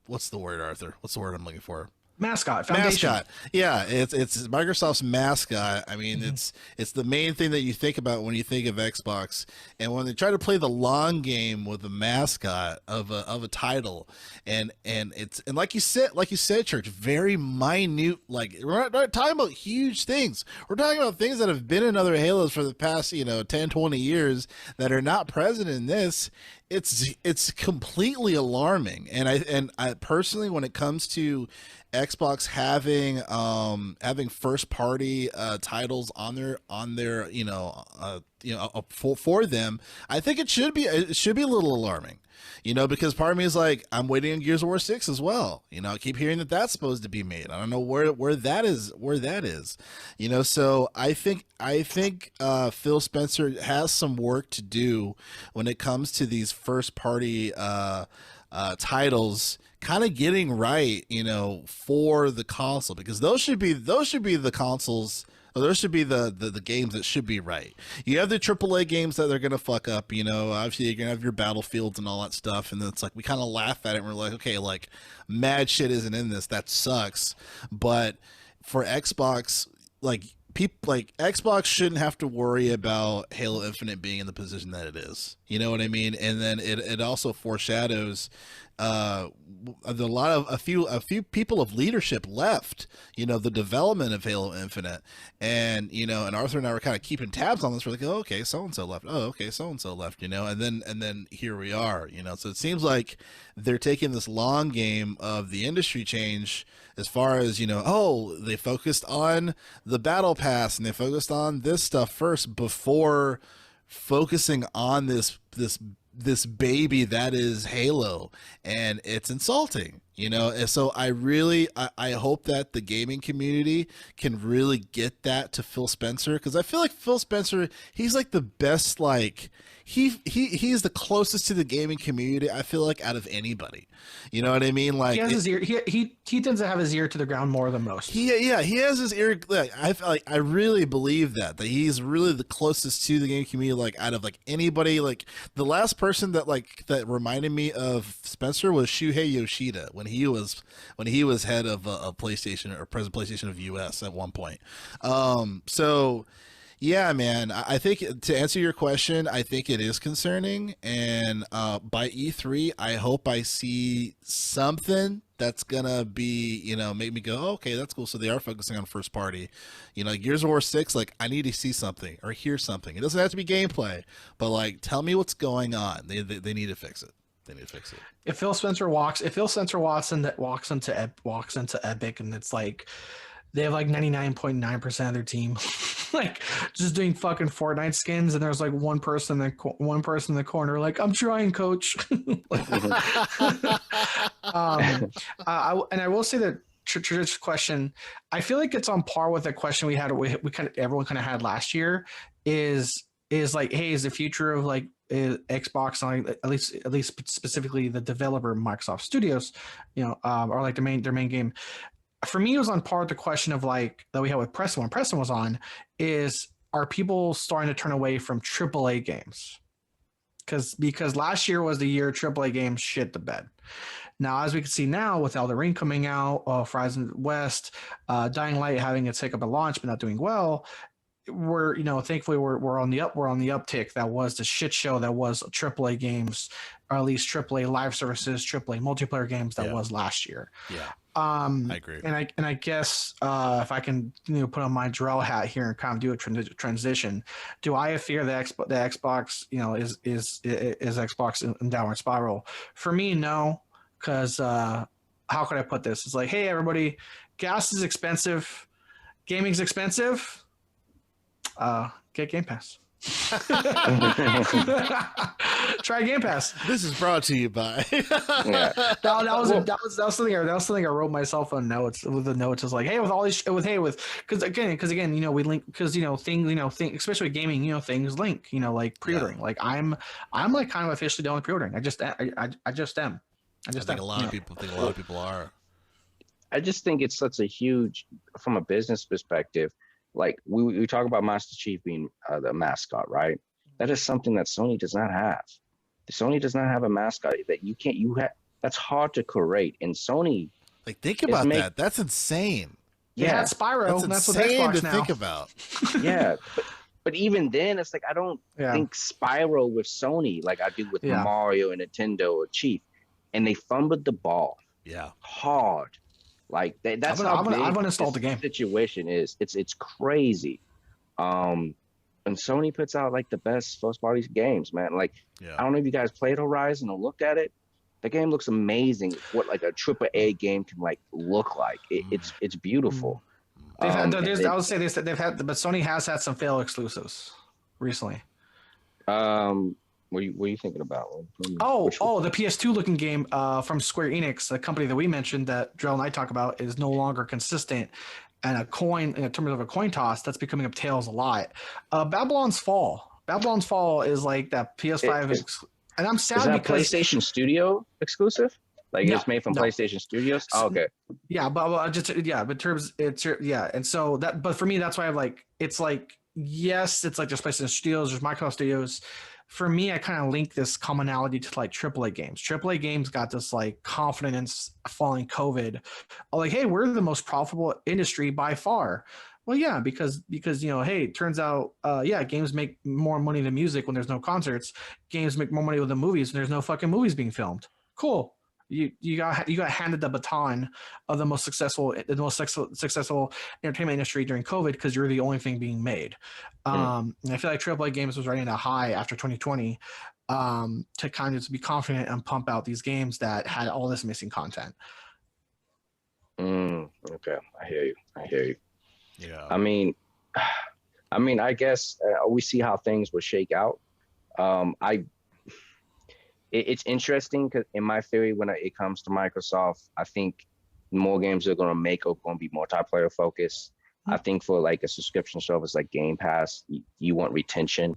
Speaker 1: what's the word, Arthur? What's the word I'm looking for?
Speaker 2: Mascot, foundation.
Speaker 1: Mascot. Yeah, it's Microsoft's mascot. I mean, it's the main thing that you think about when you think of Xbox. And when they try to play the long game with the mascot of a title, and like you said, Church, very minute. Like we're not talking about huge things. We're talking about things that have been in other Halos for the past 10, 20 years that are not present in this. It's completely alarming, and I personally, when it comes to Xbox having first party titles on their for them, I think it should be a little alarming, because part of me is like, I'm waiting on Gears of War 6 as well. I keep hearing that that's supposed to be made. I don't know where that is. So I think Phil Spencer has some work to do when it comes to these first party titles, kind of getting right, for the console, because those should be the consoles. Those should be the games that should be right. You have the AAA games that they're going to fuck up, obviously you're going to have your Battlefields and all that stuff. And then it's like, we kind of laugh at it and we're like, okay, like mad shit isn't in this. That sucks. But for Xbox, Xbox shouldn't have to worry about Halo Infinite being in the position that it is. You know what I mean? And then it also foreshadows a few people of leadership left, the development of Halo Infinite, and and Arthur and I were kind of keeping tabs on this. We're like, oh, okay, so and so left. Oh, okay, so and so left. And then here we are. So it seems like they're taking this long game of the industry change, as far as they focused on the battle pass and they focused on this stuff first before focusing on this baby that is Halo, and it's insulting, and so I hope that the gaming community can really get that to Phil Spencer, because I feel like Phil Spencer, he's like the best, like he's the closest to the gaming community, I feel like, out of anybody. You know what I mean? Like,
Speaker 2: he has his ear. He tends to have his ear to the ground more than most.
Speaker 1: He has his ear. Like, I really believe that he's really the closest to the gaming community, like out of like anybody. Like the last person that reminded me of Spencer was Shuhei Yoshida when he was head of PlayStation, or president PlayStation of US at one point. So. Yeah, man, I think, to answer your question, I think it is concerning. And by E3, I hope I see something that's going to be, make me go, oh, okay, that's cool. So they are focusing on first party. Gears of War 6, like, I need to see something or hear something. It doesn't have to be gameplay, but, like, tell me what's going on. They need to fix it. They need to fix it.
Speaker 2: If Phil Spencer walks into Epic, and it's like, they have like 99.9% of their team like just doing fucking Fortnite skins, and there's like one person in the corner like, I'm trying, coach. I will say that Trish question, I feel like it's on par with the question we had. Everyone kind of had last year. Is like, hey, is the future of like Xbox, at least specifically the developer Microsoft Studios, or like their main game. For me, it was on par with the question of like that we had with Preston when Preston was on, is, are people starting to turn away from AAA games? Because last year was the year AAA games shit the bed. Now, as we can see now with Elden Ring coming out, Horizon West, Dying Light having its hiccup at launch but not doing well, we're thankfully we're on the uptick. That was the shit show that was AAA games, or at least AAA live services, AAA multiplayer games that was last year.
Speaker 1: Yeah.
Speaker 2: I
Speaker 1: agree.
Speaker 2: And I guess if I can put on my Drell hat here and kind of do a transition, do I fear the Xbox is Xbox in downward spiral? For me, no, because how could I put this? It's like, hey everybody, gas is expensive, gaming's expensive. Get Game Pass. Try Game Pass.
Speaker 1: This is brought to you by.
Speaker 2: That was something I wrote myself on notes. With the notes is like, hey, with all these, because again, we link, because things, especially gaming, things link. Like pre-ordering. Like I'm like kind of officially done with pre-ordering. I just am. I
Speaker 1: think a lot of people are.
Speaker 3: I just think it's such a huge, from a business perspective. Like we talk about Master Chief being the mascot, right? That is something that Sony does not have. Sony does not have a mascot that that's hard to create. And Sony,
Speaker 1: like, think about that. That's insane.
Speaker 2: Yeah, Spyro. That's what Xbox now.
Speaker 1: Think about.
Speaker 3: Yeah, but even then, it's like I don't think Spyro with Sony like I do with Mario and Nintendo or Chief, and they fumbled the ball.
Speaker 1: Yeah,
Speaker 3: hard. Like that's how big
Speaker 2: I've uninstalled the game.
Speaker 3: Situation is it's crazy. And Sony puts out like the best first party games, man. Like I don't know if you guys played Horizon or looked at it. The game looks amazing. What like a AAA game can like look like. It's beautiful.
Speaker 2: I would say this, that they've had, but Sony has had some failed exclusives recently.
Speaker 3: What are you thinking about?
Speaker 2: The PS2 looking game from Square Enix, the company that we mentioned that Drell and I talk about, is no longer consistent. And in terms of a coin toss, that's becoming up tails a lot. Babylon's Fall. Babylon's Fall is like that PS5, and I'm sad
Speaker 3: is that
Speaker 2: because
Speaker 3: PlayStation Studio exclusive? Like
Speaker 2: no,
Speaker 3: it's made from
Speaker 2: no.
Speaker 3: PlayStation Studios? Oh, okay.
Speaker 2: Yeah, but but terms it's yeah, and so that, but for me, that's why I'm like, it's like, yes, it's like there's PlayStation Studios, there's Microsoft Studios. For me, I kind of link this commonality to like AAA games. AAA games got this like confidence following COVID, like, hey, we're the most profitable industry by far. Well, yeah, because hey, it turns out, games make more money than music when there's no concerts. Games make more money than movies when there's no fucking movies being filmed. Cool. You got handed the baton of the most successful entertainment industry during COVID because you're the only thing being made. And I feel like AAA games was riding a high after 2020 to kind of just be confident and pump out these games that had all this missing content.
Speaker 3: Okay, I hear you.
Speaker 1: Yeah.
Speaker 3: I mean, I guess we see how things will shake out. It's interesting because in my theory, when it comes to Microsoft, I think more games they're going to make are going to be multiplayer focused. I think for like a subscription service like Game Pass, you want retention,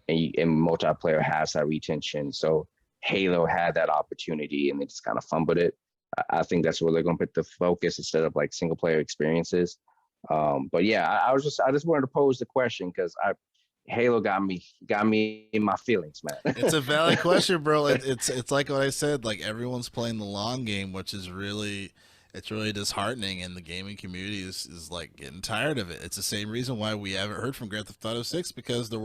Speaker 3: and multiplayer has that retention. So Halo had that opportunity, and they just kind of fumbled it. I think that's where they're going to put the focus instead of like single player experiences. But yeah, I just wanted to pose the question because Halo got me in my feelings, man.
Speaker 1: It's a valid question, bro. It's like what I said. Like everyone's playing the long game, which is really disheartening, and the gaming community is like getting tired of it. It's the same reason why we haven't heard from Grand Theft Auto 6, because they're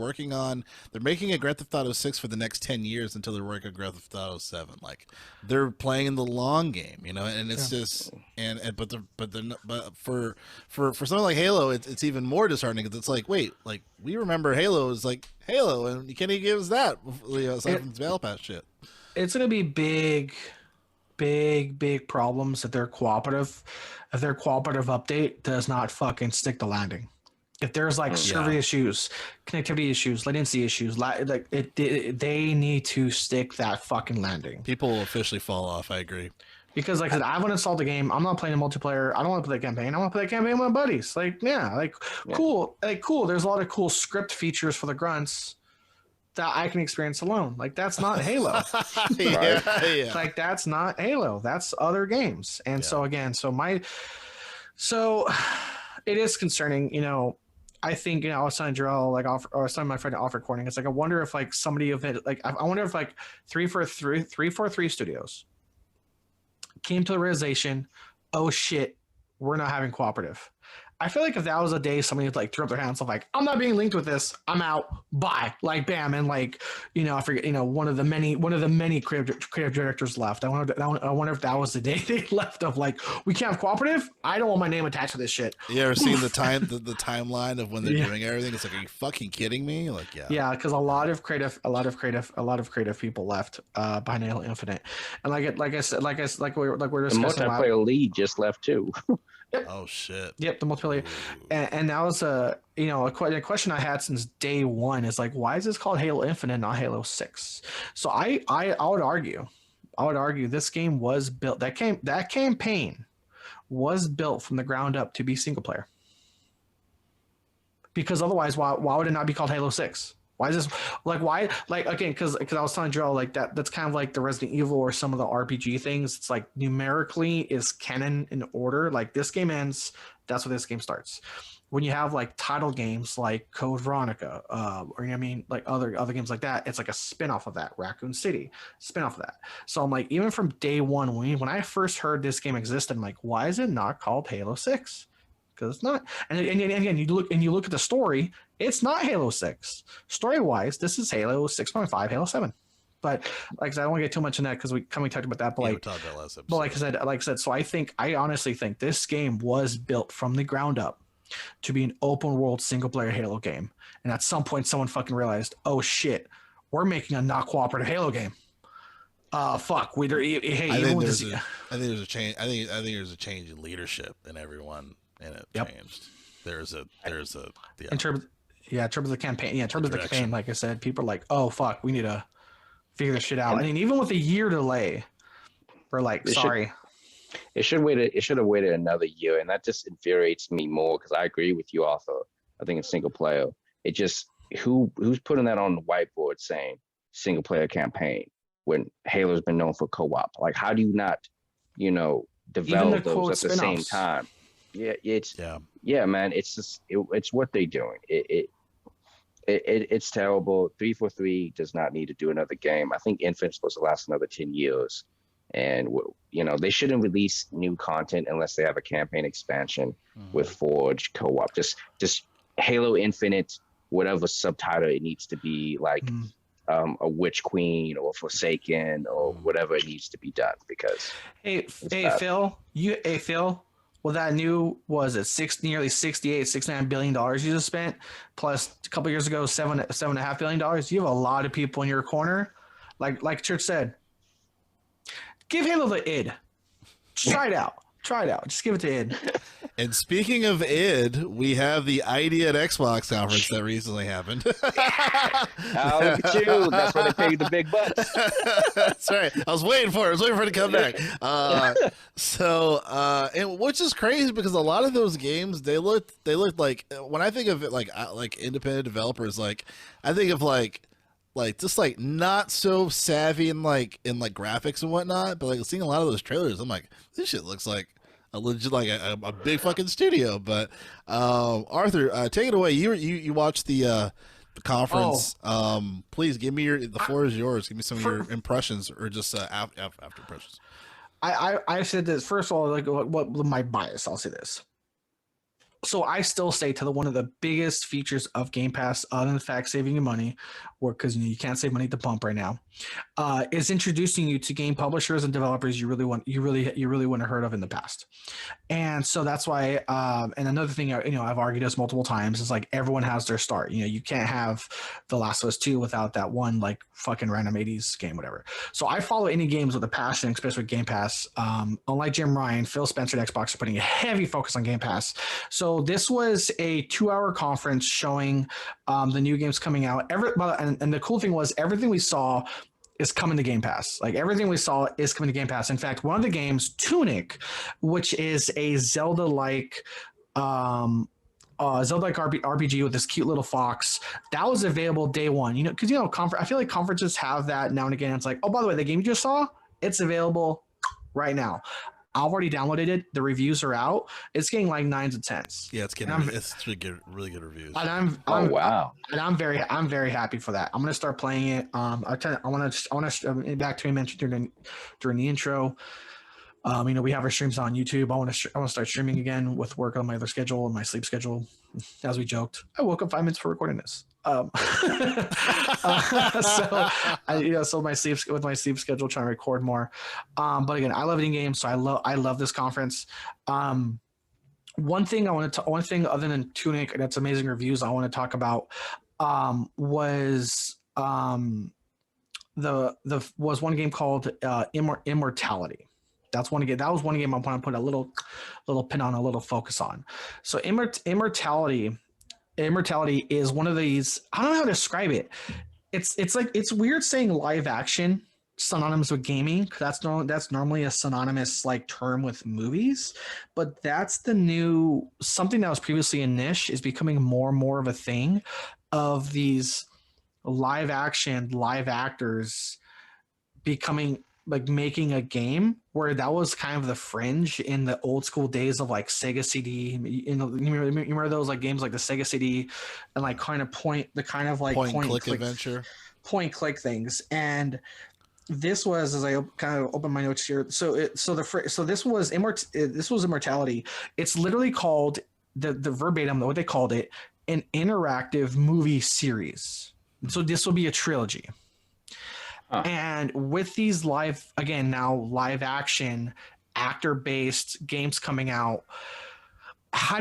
Speaker 1: making a Grand Theft Auto 6 for the next 10 years until they're working on Grand Theft Auto 7. Like they're playing in the long game, and it's just but for something like Halo, it's even more disheartening because it's like, wait, like we remember Halo is like Halo, and you can't even give us that aside from the Battle Pass shit.
Speaker 2: It's gonna be big problems if their cooperative update does not fucking stick the landing. If there's like server issues, connectivity issues, latency issues, they need to stick that fucking landing.
Speaker 1: People will officially fall off. I agree.
Speaker 2: Because like I said, I haven't installed the game. I'm not playing the multiplayer. I don't want to play the campaign. I want to play the campaign with my buddies. Cool. There's a lot of cool script features for the grunts that I can experience alone. Like that's not Halo. Like that's not Halo. That's other games. And so again, so it is concerning. I think I was telling Jarrell, I was telling my friend off recording. It's like I wonder if like somebody of it, like I wonder if like 343 Studios came to the realization, oh shit, we're not having cooperative. I feel like if that was a day somebody would like throw up their hands of like, I'm not being linked with this, I'm out, bye, like bam, and like I forget, one of the many creative directors left. I wonder if that was the day they left of like, we can't have cooperative. I don't want my name attached to this shit.
Speaker 1: You ever seen the timeline of when they're doing everything? It's like, are you fucking kidding me? Like,
Speaker 2: yeah, because a lot of creative people left behind Halo Infinite, and like I said, we're discussing.
Speaker 3: The multiplayer lead just left too.
Speaker 1: Yep. Oh shit.
Speaker 2: Yep, the multiplayer, and that was a question I had since day one is like, why is this called Halo Infinite, not Halo 6? So I would argue this game was built, that campaign was built from the ground up to be single player. Because otherwise, why would it not be called Halo 6? Why is this again? Because I was telling Joe like that's kind of like the Resident Evil or some of the RPG things. It's like numerically is canon in order. Like this game ends, that's where this game starts. When you have like title games like Code Veronica, or like other games like that, it's like a spin-off of that. Raccoon City, spin-off of that. So I'm like, even from day one, when I first heard this game existed, I'm like, why is it not called Halo 6? Because it's not. And again, you look at the story, it's not Halo 6. Story-wise, this is Halo 6.5, Halo 7. But like I said, I don't want to get too much in that because we talked about that. But
Speaker 1: we talked about last episode.
Speaker 2: But like I said, so I honestly think this game was built from the ground up to be an open world single player Halo game. And at some point, someone fucking realized, oh shit, we're making a not cooperative Halo game. Fuck. I think there's
Speaker 1: a change. I think there's a change in leadership in everyone. And it changed. There's a
Speaker 2: Yeah, in terms of the campaign. Yeah, in terms of the campaign, like I said, people are like, "Oh fuck, we need to figure this shit out." And even with a year delay, we're like, "Sorry."
Speaker 3: It should have waited another year, and that just infuriates me more because I agree with you, Arthur. I think it's single player. It just who's putting that on the whiteboard saying single player campaign when Halo's been known for co-op? Like, how do you not, develop those at the same time? Yeah, man. It's just it's what they're doing. It's terrible. 343 does not need to do another game. I think Infinite's supposed to last another 10 years. And they shouldn't release new content unless they have a campaign expansion with Forge co-op. Just Halo Infinite, whatever subtitle it needs to be, like a Witch Queen or Forsaken or whatever it needs to be done. Because
Speaker 2: Phil, well, that new nearly $69 billion you just spent, plus a couple years ago $7.5 billion. You have a lot of people in your corner, like Church said. Give Halo the id. Try it out. Just give it to id.
Speaker 1: And speaking of id, we have the ID at Xbox conference that recently happened.
Speaker 3: Oh, look at you. That's where they pay you the big bucks.
Speaker 1: That's right. I was waiting for it to come back. And which is crazy because a lot of those games, they look like, when I think of it like independent developers, like I think of like just like not so savvy in graphics and whatnot, but like seeing a lot of those trailers, I'm like, this shit looks like a legit a big fucking studio. But Arthur, take it away. You watched the conference. Please give me the floor is yours. Give me some of your impressions or just after impressions.
Speaker 2: I said this first of all. Like what my bias? I'll say this. So I still say one of the biggest features of Game Pass, other than the fact saving you money, or because you can't save money at the pump right now, is introducing you to game publishers and developers you really wouldn't have heard of in the past. And so that's why. And another thing, I've argued this multiple times is like everyone has their start. You can't have The Last of Us 2 without that one like fucking random 80s game, whatever. So I follow any games with a passion, especially with Game Pass. Unlike Jim Ryan, Phil Spencer at Xbox are putting a heavy focus on Game Pass. So this was a 2-hour conference showing the new games coming out. And the cool thing was everything we saw is coming to Game Pass. Like everything we saw is coming to Game Pass. In fact, one of the games, Tunic, which is a Zelda-like RPG with this cute little fox, that was available day one. Because I feel like conferences have that now and again. It's like, oh, by the way, the game you just saw, it's available right now. I've already downloaded it. The reviews are out. It's getting like 9s and 10s.
Speaker 1: Yeah, it's really good reviews.
Speaker 2: And I'm very happy for that. I'm gonna start playing it. I want to back to mention during the intro. We have our streams on YouTube. I want to start streaming again with work on my other schedule and my sleep schedule. As we joked, I woke up 5 minutes for recording this. So my sleep schedule, trying to record more. But again, I love eating games, so I love this conference. One thing other than Tunic, that's amazing reviews, I want to talk about was one game called Immortality. That was one game I want to put a little pin on, a little focus on. So Immortality is one of these. I don't know how to describe it. It's weird saying live action synonymous with gaming. That's normally a synonymous like term with movies, but that's the new something that was previously a niche is becoming more and more of a thing of these live actors becoming like making a game, where that was kind of the fringe in the old school days of like Sega CD. You remember those like games like the Sega CD and like kind of point click adventure, point click things. And this was, as I kind of open my notes here. This was Immortality. It's literally called the verbatim what they called it, an interactive movie series. So this will be a trilogy. And with these live action actor-based games coming out, how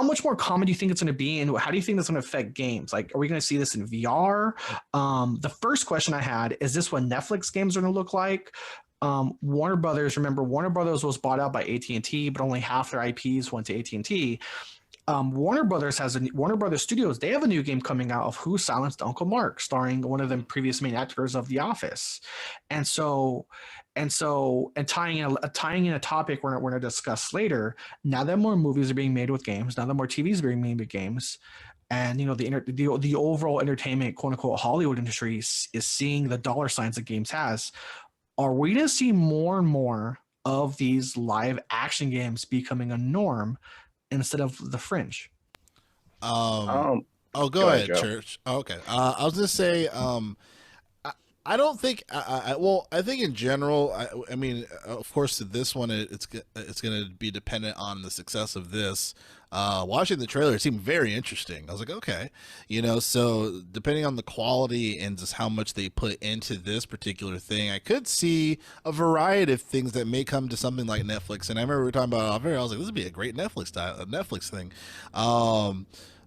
Speaker 2: much more common do you think it's going to be, and how do you think that's going to affect games? Like, are we going to see this in VR? The first question I had is this what Netflix games are going to look like? Warner Brothers was bought out by AT&T, but only half their IPs went to AT&T. Warner Brothers Studios. They have a new game coming out of Who Silenced Uncle Mark, starring one of the previous main actors of The Office, and tying in a topic we're going to discuss later. Now that more movies are being made with games, now that more TVs are being made with games, and the overall entertainment, quote unquote, Hollywood industry is seeing the dollar signs that games has. Are we going to see more and more of these live action games becoming a norm instead of the fringe?
Speaker 1: Go ahead,
Speaker 3: Joe.
Speaker 1: Church. Okay. I was gonna say, I don't think. I think in general. I mean, of course, this one it's going to be dependent on the success of this. Watching the trailer, it seemed very interesting. I was like, okay, so depending on the quality and just how much they put into this particular thing, I could see a variety of things that may come to something like Netflix. And I remember we were talking about it off air. I was like, this would be a great Netflix thing.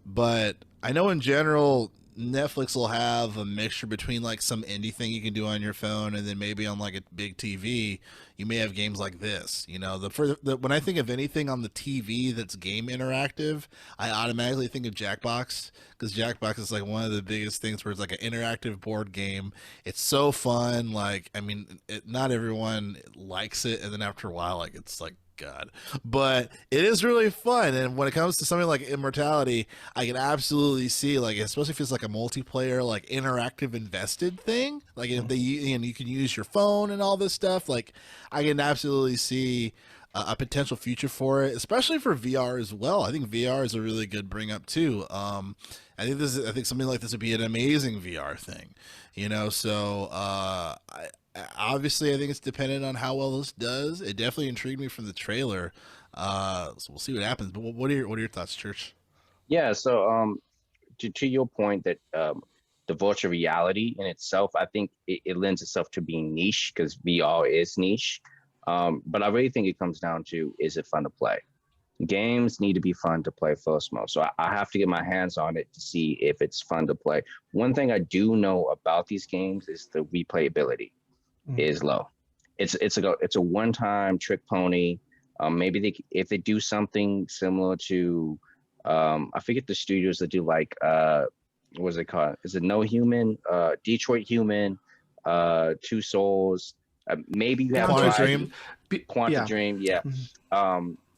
Speaker 1: But I know in general, Netflix will have a mixture between like some indie thing you can do on your phone, and then maybe on like a big TV, you may have games like this. When I think of anything on the TV that's game interactive, I automatically think of Jackbox, because Jackbox is like one of the biggest things where it's like an interactive board game. It's so fun. Like, I mean, not everyone likes it, and then after a while, like it's like, God, but it is really fun. And when it comes to something like Immortality, I can absolutely see, like, especially if it's like a multiplayer, like interactive invested thing, like if you can use your phone and all this stuff, like I can absolutely see a potential future for it, especially for VR as well. I think VR is a really good bring up too. I think something like this would be an amazing VR thing, so obviously, I think it's dependent on how well this does. It definitely intrigued me from the trailer, so we'll see what happens. But what are your thoughts, Church?
Speaker 3: Yeah, so to your point that the virtual reality in itself, I think it lends itself to being niche, because VR is niche. But I really think it comes down to, is it fun to play? Games need to be fun to play first, most. So I have to get my hands on it to see if it's fun to play. One thing I do know about these games is the replayability is low. It's a one-time trick pony. Maybe if they do something similar to I forget the studios that do like what is it called? Is it No Human? Detroit Human, Two Souls. Maybe you have
Speaker 1: Quantum Dream.
Speaker 3: Quantum Dream, yeah.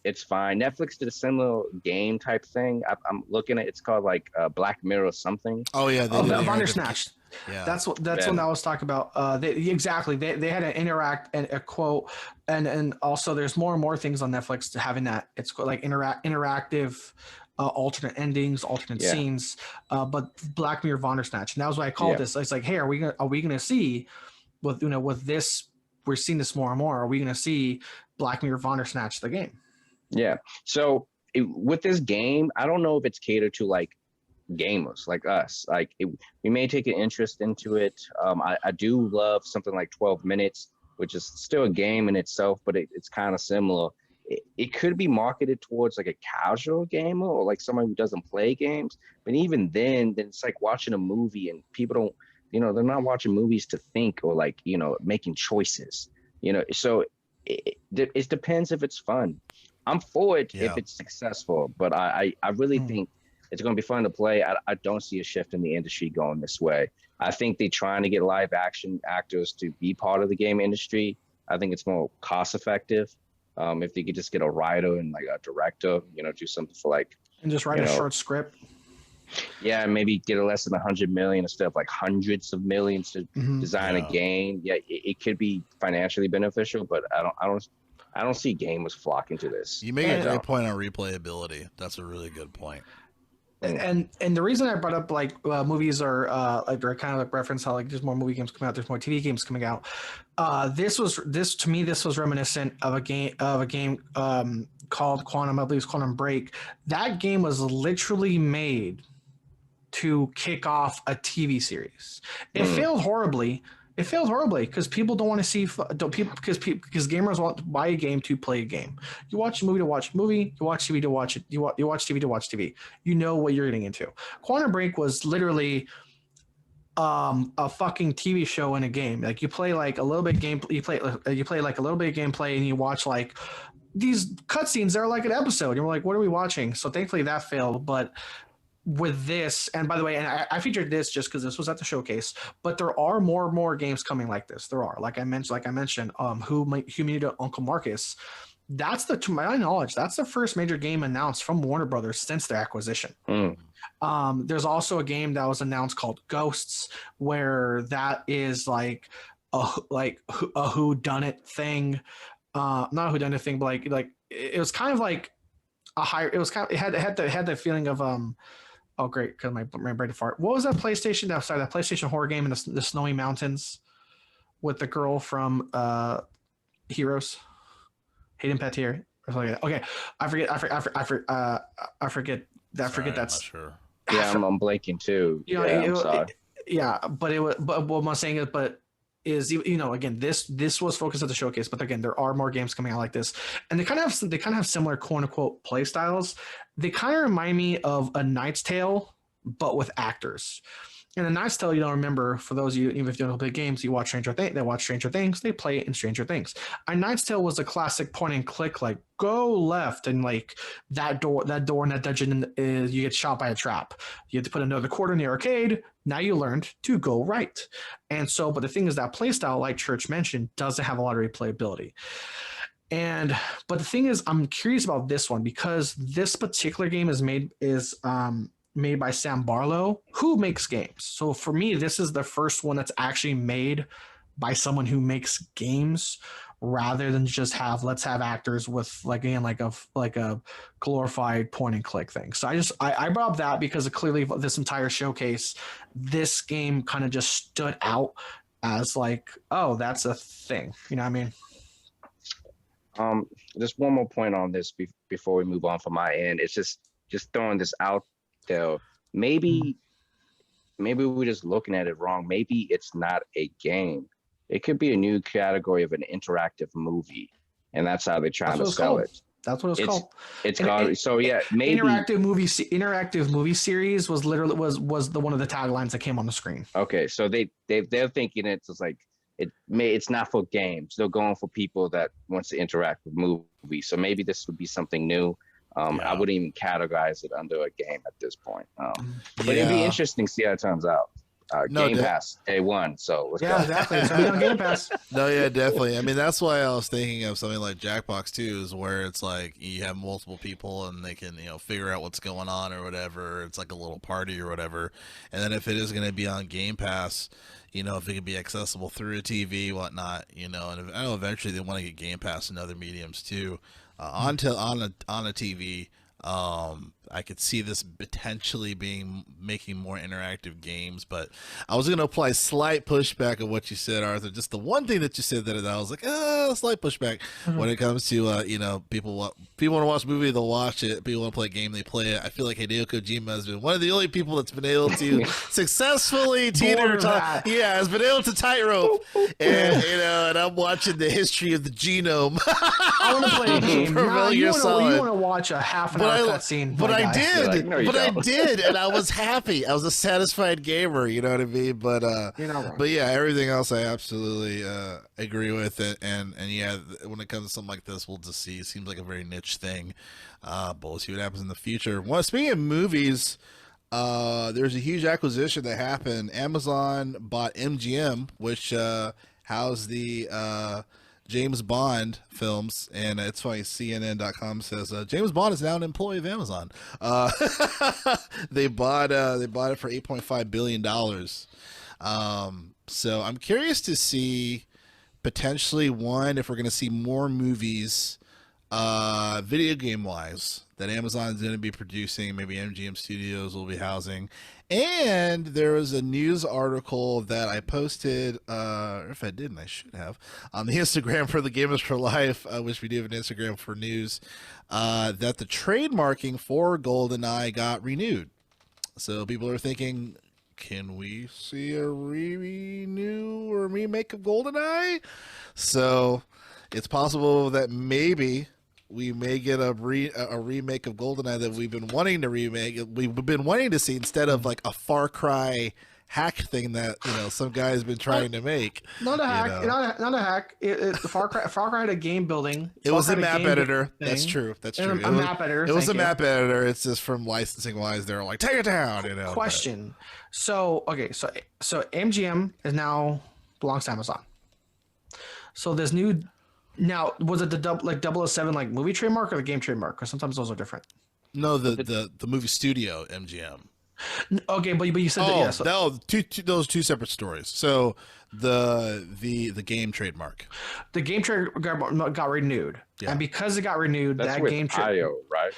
Speaker 3: It's fine. Netflix did a similar game type thing. I'm looking at, it's called like Black Mirror or something.
Speaker 1: Oh yeah,
Speaker 2: Bandersnatch.
Speaker 1: Yeah,
Speaker 2: that's what I was talking about. They had an interact and a quote, and also there's more and more things on Netflix to having that. It's like interactive, alternate endings, alternate scenes. But Black Mirror Bandersnatch, and that was why I called this. It's like, hey, are we gonna see with this? We're seeing this more and more. Are we gonna see Black Mirror Bandersnatch the game?
Speaker 3: Yeah. So with this game, I don't know if it's catered to like gamers like us. Like we may take an interest into it. I do love something like 12 Minutes, which is still a game in itself, but it's kind of similar. It could be marketed towards like a casual gamer or like someone who doesn't play games. But even then it's like watching a movie, and people don't, they're not watching movies to think or like, making choices, so it depends if it's fun. I'm for it if it's successful, but I really think it's going to be fun to play. I don't see a shift in the industry going this way. I think they're trying to get live action actors to be part of the game industry. I think it's more cost effective. If they could just get a writer and like a director, do something for like,
Speaker 2: and just write a short script.
Speaker 3: Yeah, maybe get less than 100 million instead of like hundreds of millions to design a game. Yeah, it could be financially beneficial, but I don't see gamers flocking to this.
Speaker 1: You make a great point on replayability. That's a really good point.
Speaker 2: And the reason I brought up like movies are like they're kind of like reference how like there's more movie games coming out, there's more TV games coming out. This was reminiscent of a game called Quantum, I believe it's Quantum Break. That game was literally made to kick off a TV series. It failed horribly. Because people don't want to see because gamers want to buy a game to play a game. You watch a movie to watch a movie. You watch TV to watch it. You watch TV to watch TV. You know what you're getting into. Quantum Break was literally a fucking TV show in a game. Like you play like a little bit game. You play like a little bit of gameplay, and you watch like these cutscenes are like an episode. You're like, what are we watching? So thankfully that failed. But with this, and by the way, and I featured this just because this was at the showcase, but there are more games coming like this. There are, like I mentioned, Who Meet Uncle Marcus. That's to my knowledge, that's the first major game announced from Warner Brothers since their acquisition. There's also a game that was announced called Ghosts, where that is like a whodunit thing. Not a whodunit thing, but like it was kind of like a higher. It was kind of, it had the feeling of Oh great, because my brain fart. What was that PlayStation? That PlayStation horror game in the snowy mountains with the girl from Heroes, Hayden Panettiere or something like that. Okay, I forget that.
Speaker 1: I'm not sure.
Speaker 3: Yeah, I'm blanking too.
Speaker 2: You know,
Speaker 3: I'm sorry.
Speaker 2: But it was. But what I'm saying is, again, this was focused at the showcase, but again, there are more games coming out like this, and they kind of have similar quote unquote play styles. They kind of remind me of A Knight's Tale, but with actors. And A Knight's Tale, you don't remember, for those of you, even if you don't play games, you watch Stranger Things, they watch Stranger Things, they play it in Stranger Things. A Knight's Tale was a classic point and click, like go left, and like that door in that dungeon is, you get shot by a trap. You have to put another quarter in the arcade. Now you learned to go right. And so, but the thing is that playstyle, like Church mentioned, doesn't have a lot of replayability. But the thing is, I'm curious about this one because this particular game is made by Sam Barlow, who makes games. So for me, this is the first one that's actually made by someone who makes games, rather than just let's have actors with like a glorified point and click thing. So I brought up that because clearly this entire showcase, this game kind of just stood out as like, oh, that's a thing. You know what I mean?
Speaker 3: Just one more point on this before we move on from my end. It's just throwing this out there. Maybe we're just looking at it wrong. Maybe it's not a game. It could be a new category of an interactive movie, and that's how they're trying to sell it.
Speaker 2: That's what it's called.
Speaker 3: It's called. So yeah, maybe
Speaker 2: interactive movie series was literally was the one of the taglines that came on the screen.
Speaker 3: Okay, so they're thinking it's like it's not for games. They're going for people that wants to interact with movies. So maybe this would be something new. I wouldn't even categorize it under a game at this point. But it'd be interesting to see how it turns out. Game Pass day one. So let's go.
Speaker 2: Exactly. It's gonna be on Game Pass.
Speaker 1: No, yeah, definitely. I mean, that's why I was thinking of something like Jackbox 2, is where it's like you have multiple people and they can, figure out what's going on or whatever. It's like a little party or whatever. And then if it is going to be on Game Pass, if it can be accessible through a TV, whatnot, and I know eventually they want to get Game Pass in other mediums too, on a TV. I could see this potentially making more interactive games, but I was going to apply slight pushback of what you said, Arthur. Just the one thing that you said that I was like, slight pushback when it comes to, people want to watch a movie, they'll watch it. People want to play a game, they play it. I feel like Hideo Kojima has been one of the only people that's been able to successfully has been able to tightrope. And, and I'm watching the history of the genome.
Speaker 2: I want to play a game. You want to watch a half an hour cutscene.
Speaker 1: But I did, and I was happy. I was a satisfied gamer, you know what I mean? But but yeah, everything else I absolutely agree with it. And yeah, when it comes to something like this, we'll just see. It seems like a very niche thing. But we'll see what happens in the future. Well, speaking of movies, there's a huge acquisition that happened. Amazon bought MGM, which housed the James Bond films, and it's funny, CNN.com says James Bond is now an employee of Amazon. They bought it for $8.5 billion. So I'm curious to see potentially if we're going to see more movies, video game wise, that Amazon is going to be producing. Maybe MGM Studios will be housing. And there was a news article that I posted, or if I didn't, I should have, on the Instagram for the Gamers for Life, which we do have an Instagram for news, that the trademarking for GoldenEye got renewed. So people are thinking, can we see a renew or remake of GoldenEye? So it's possible that maybe we may get a remake of GoldenEye that we've been wanting to remake. We've been wanting to see, instead of like a Far Cry hack thing that some guy has been trying to make.
Speaker 2: Not a hack. Not a hack. The Far Cry had a game building.
Speaker 1: It was a map editor. That's true. That's true.
Speaker 2: A map editor.
Speaker 1: It was a map editor. It's just from licensing wise. They're like, take it down.
Speaker 2: Question. So MGM is now belongs to Amazon. So this new. Now, was it the 007 like movie trademark or the game trademark? Because sometimes those are different.
Speaker 1: No, the movie studio MGM.
Speaker 2: Okay, but you said that. Yeah, so,
Speaker 1: those two separate stories. So the game trademark.
Speaker 2: The game trademark got renewed, and because it got renewed,
Speaker 3: that's
Speaker 2: that
Speaker 3: with
Speaker 2: game
Speaker 3: IO, right?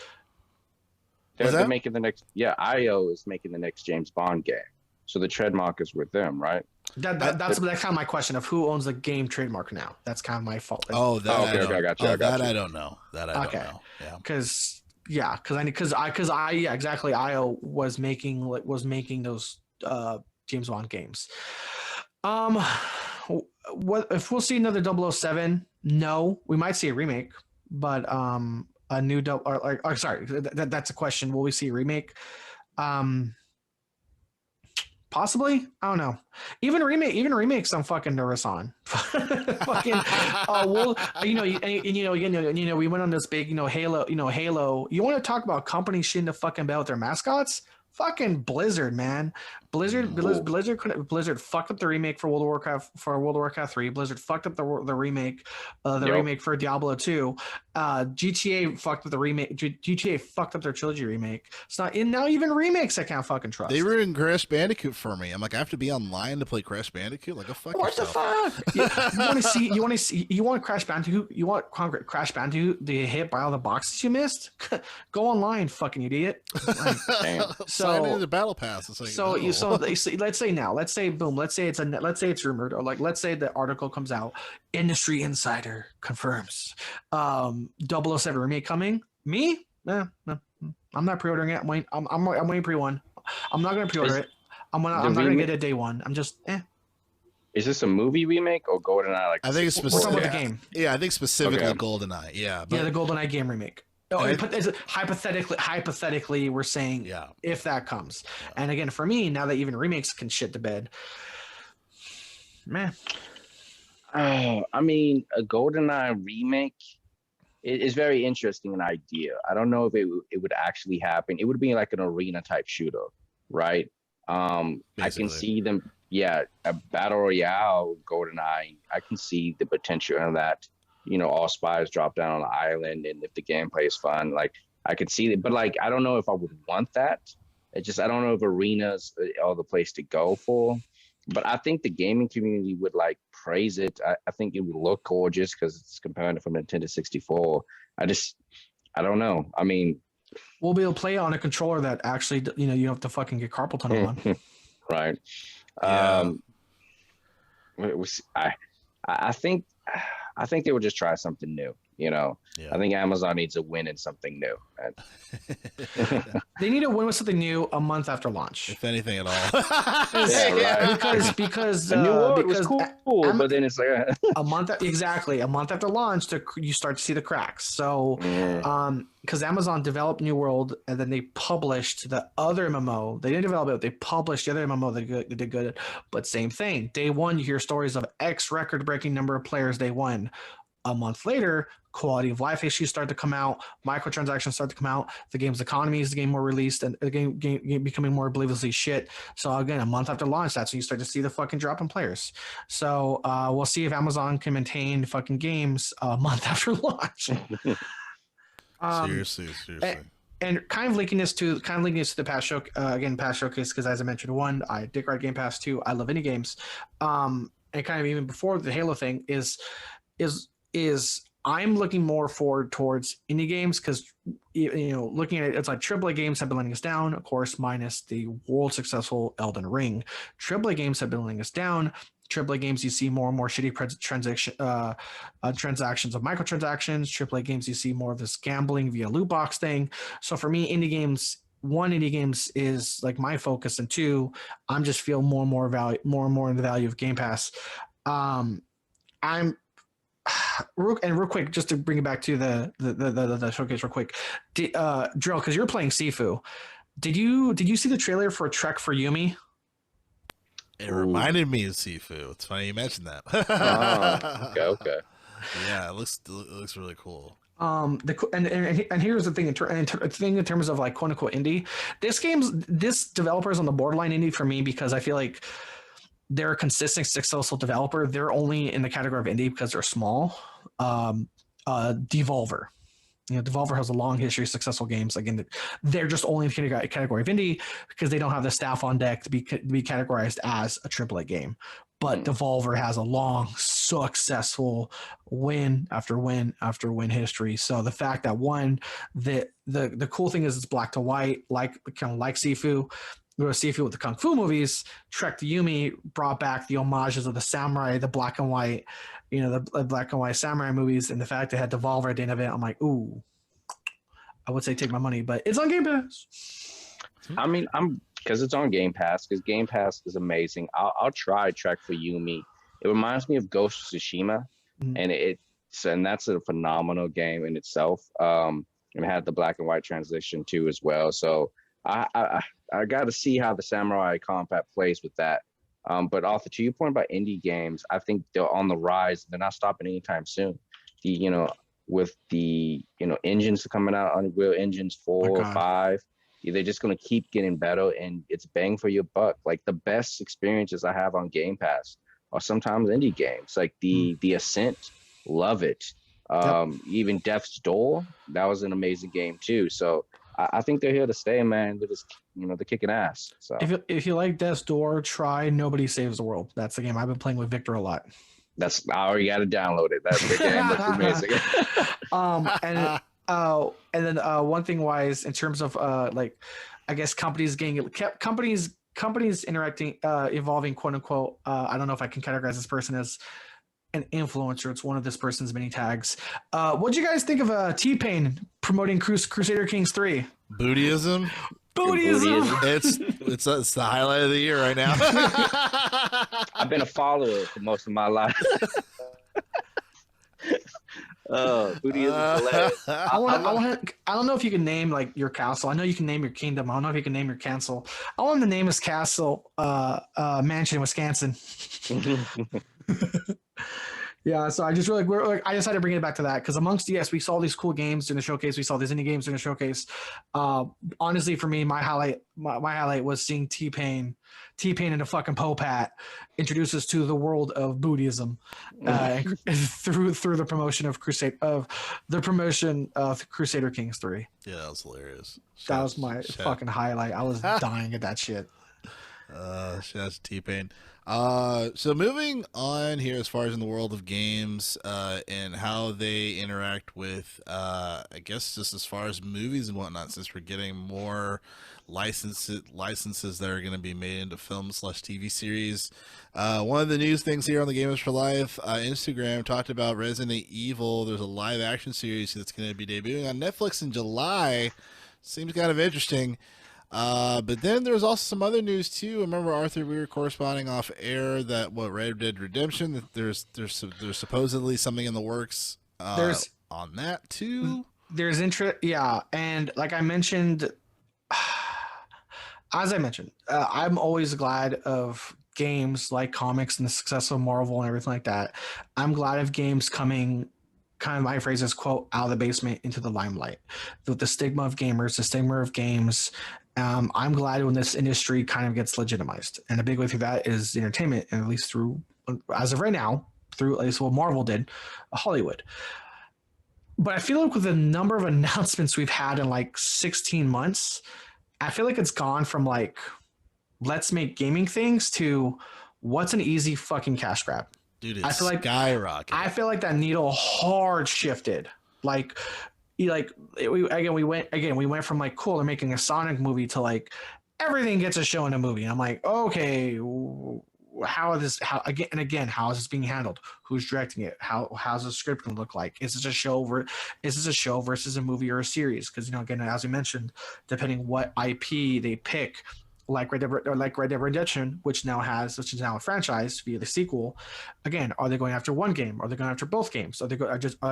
Speaker 3: They're making the next. Yeah, IO is making the next James Bond game. So the trademark is with them, right?
Speaker 2: That's kind of my question of who owns the game trademark now. That's kind of my fault.
Speaker 1: I got you. I don't know. That I don't know. Yeah. Because exactly. IO was making those James Bond games. What if we'll see another 007? No, we might see a remake, but a new sorry, that's a question. Will we see a remake? Possibly, I don't know. Even remakes, I'm fucking nervous on. Fucking, we went on this big, Halo. You want to talk about companies shitting the fucking bed with their mascots? Fucking Blizzard, man. Blizzard fucked up the remake for World of Warcraft 3. Blizzard fucked up the remake, remake for Diablo 2. GTA fucked up the remake. GTA fucked up their trilogy remake. It's not in now. Even remakes I can't fucking trust. They ruined Crash Bandicoot for me. I'm like, I have to be online to play Crash Bandicoot. Like, fuck
Speaker 2: what
Speaker 1: yourself.
Speaker 2: The fuck? You want Crash Bandicoot? You want Crash Bandicoot to get hit by all the boxes you missed? Go online, fucking idiot. Like, damn.
Speaker 1: Sign into the battle pass.
Speaker 2: Let's say it's rumored, or let's say the article comes out. Industry insider confirms 007 remake coming. Me? No. I'm not pre-ordering it. I'm waiting pre-one. I'm not gonna pre-order it. I'm not gonna get it day one. I'm just
Speaker 3: Is this a movie remake or GoldenEye?
Speaker 1: I think it's
Speaker 2: specific. We're talking about the game.
Speaker 1: Yeah, I think specifically GoldenEye. Yeah,
Speaker 2: the GoldenEye game remake. Hypothetically, we're saying if that comes. And again, for me, now that even remakes can shit the bed, man.
Speaker 3: I mean, a GoldenEye remake is very interesting an idea. I don't know if it would actually happen. It would be like an arena type shooter, right? I can see them. Yeah, a battle royale GoldenEye. I can see the potential in that. All spies drop down on the island, and if the gameplay is fun, like I could see it. But like, I don't know if I would want that. I don't know if arenas are the place to go for. But I think the gaming community would praise it. I think it would look gorgeous because it's comparing it from Nintendo 64. I don't know. I mean,
Speaker 2: we'll be able to play on a controller that actually, you have to fucking get carpal tunnel on.
Speaker 3: Right. I think they would just try something new. I think Amazon needs a win in something new.
Speaker 2: They need to win with something new a month after launch,
Speaker 1: if anything at all.
Speaker 2: Because
Speaker 3: a new world was cool, but then it's like
Speaker 2: a month after launch, you start to see the cracks. So, because Amazon developed New World and then they published the other MMO. They didn't develop it; they published the other MMO. They did good, but same thing. Day one, you hear stories of X record-breaking number of players. Day one. A month later, quality of life issues start to come out, microtransactions start to come out, the game's economy is getting more released, and the game becoming more believably shit. So again, a month after launch, that's when you start to see the fucking drop in players. So we'll see if Amazon can maintain fucking games a month after launch.
Speaker 1: Seriously.
Speaker 2: And kind of linking this to the past show past showcase, because as I mentioned, one, I dick ride Game Pass. Two, I love indie games. And kind of even before the Halo thing is I'm looking more forward towards indie games because looking at it, it's like AAA games have been letting us down, of course, minus the world successful Elden Ring. AAA games have been letting us down. AAA games, you see more and more shitty transactions of microtransactions. AAA games, you see more of this gambling via loot box thing. So for me, indie games is like my focus, and two, I'm just feel more and more in the value of Game Pass. Real quick, just to bring it back to the showcase real quick, Drill, because you're playing Sifu. Did you see the trailer for Trek for Yumi?
Speaker 1: It reminded me of Sifu. It's funny you mentioned that.
Speaker 3: Okay.
Speaker 1: Yeah, it looks really cool.
Speaker 2: And here's the thing in terms of like quote unquote indie. This developer is on the borderline indie for me because I feel like they're a consistent successful developer. They're only in the category of indie because they're small. Devolver. Devolver has a long history of successful games. Again, they're just only in the category of indie because they don't have the staff on deck to be categorized as a AAA game. But Devolver has a long, successful win after win after win history. So the fact that the cool thing is it's black to white, like kind of like Sifu. Sifu with the Kung Fu movies, Trek to Yumi brought back the homages of the samurai, the black and white, the black and white samurai movies, and the fact they had Devolver at the end of it, I'm like, ooh, I would say take my money, but it's on Game Pass.
Speaker 3: I mean, because it's on Game Pass, because Game Pass is amazing. I'll try Trek for Yumi. It reminds me of Ghost of Tsushima, and that's a phenomenal game in itself. And it had the black and white transition too as well. So I got to see how the Samurai Combat plays with that. But Arthur, to your point about indie games, I think they're on the rise. They're not stopping anytime soon. With the engines coming out, Unreal Engines 4 or 5, they're just going to keep getting better, and it's bang for your buck. Like the best experiences I have on Game Pass are sometimes indie games, like the Ascent. Love it. Even Death's Door, that was an amazing game too. So I think they're here to stay, man. They're just, they're kicking ass. So
Speaker 2: if you like Death's Door, try Nobody Saves the World. That's the game I've been playing with Victor a lot.
Speaker 3: I already got to download it. That's the game. Looks amazing.
Speaker 2: And then one thing wise, in terms of I guess companies interacting, evolving, quote unquote. I don't know if I can categorize this person as an influencer. It's one of this person's many tags. What do you guys think of T-Pain promoting Crusader Kings 3?
Speaker 1: Bootyism. It's the highlight of the year right now.
Speaker 3: I've been a follower for most of my life. Bootyism is hilarious.
Speaker 2: I don't know if you can name like your castle. I know you can name your kingdom. I don't know if you can name your castle. I want him to name his castle mansion in Wisconsin. Yeah, so I just I decided to bring it back to that because we saw these cool games in the showcase. We saw these indie games in the showcase. Honestly, for me, my highlight was seeing T-Pain in a fucking Pope hat introduce us to the world of Buddhism through the promotion of Crusader Kings 3.
Speaker 1: Yeah, that was hilarious.
Speaker 2: That was my fucking highlight. I was dying at that shit.
Speaker 1: Shout out to T-Pain. So moving on here as far as in the world of games and how they interact with I guess just as far as movies and whatnot, since we're getting more licenses that are going to be made into film/TV series. One of the news things here on the Gamers for Life, Instagram talked about Resident Evil. There's a live action series that's going to be debuting on Netflix in July. Seems kind of interesting. But then there's also some other news too. Remember, Arthur, we were corresponding off air that Red Dead Redemption, that there's supposedly something in the works on that too.
Speaker 2: There's interest, yeah, and like I mentioned, I'm always glad of games like comics and the success of Marvel and everything like that. I'm glad of games coming, kind of my phrase is, quote, out of the basement into the limelight. With the stigma of gamers, the stigma of games, I'm glad when this industry kind of gets legitimized. And a big way through that is entertainment, and at least through, as of right now, through at least what Marvel did, Hollywood. But I feel like with the number of announcements we've had in like 16 months, I feel like it's gone from like, let's make gaming things to what's an easy fucking cash grab.
Speaker 1: Dude, it's skyrocketing.
Speaker 2: I feel like that needle hard shifted. We went from like, cool, they're making a Sonic movie to like everything gets a show in a movie. And I'm like, okay, how is this being handled? Who's directing it? How's the script gonna look like? Is this a show versus a movie or a series? Because again, as we mentioned, depending what IP they pick like Red Dead Redemption, which is now a franchise via the sequel. Again, are they going after one game? Are they going after both games? Are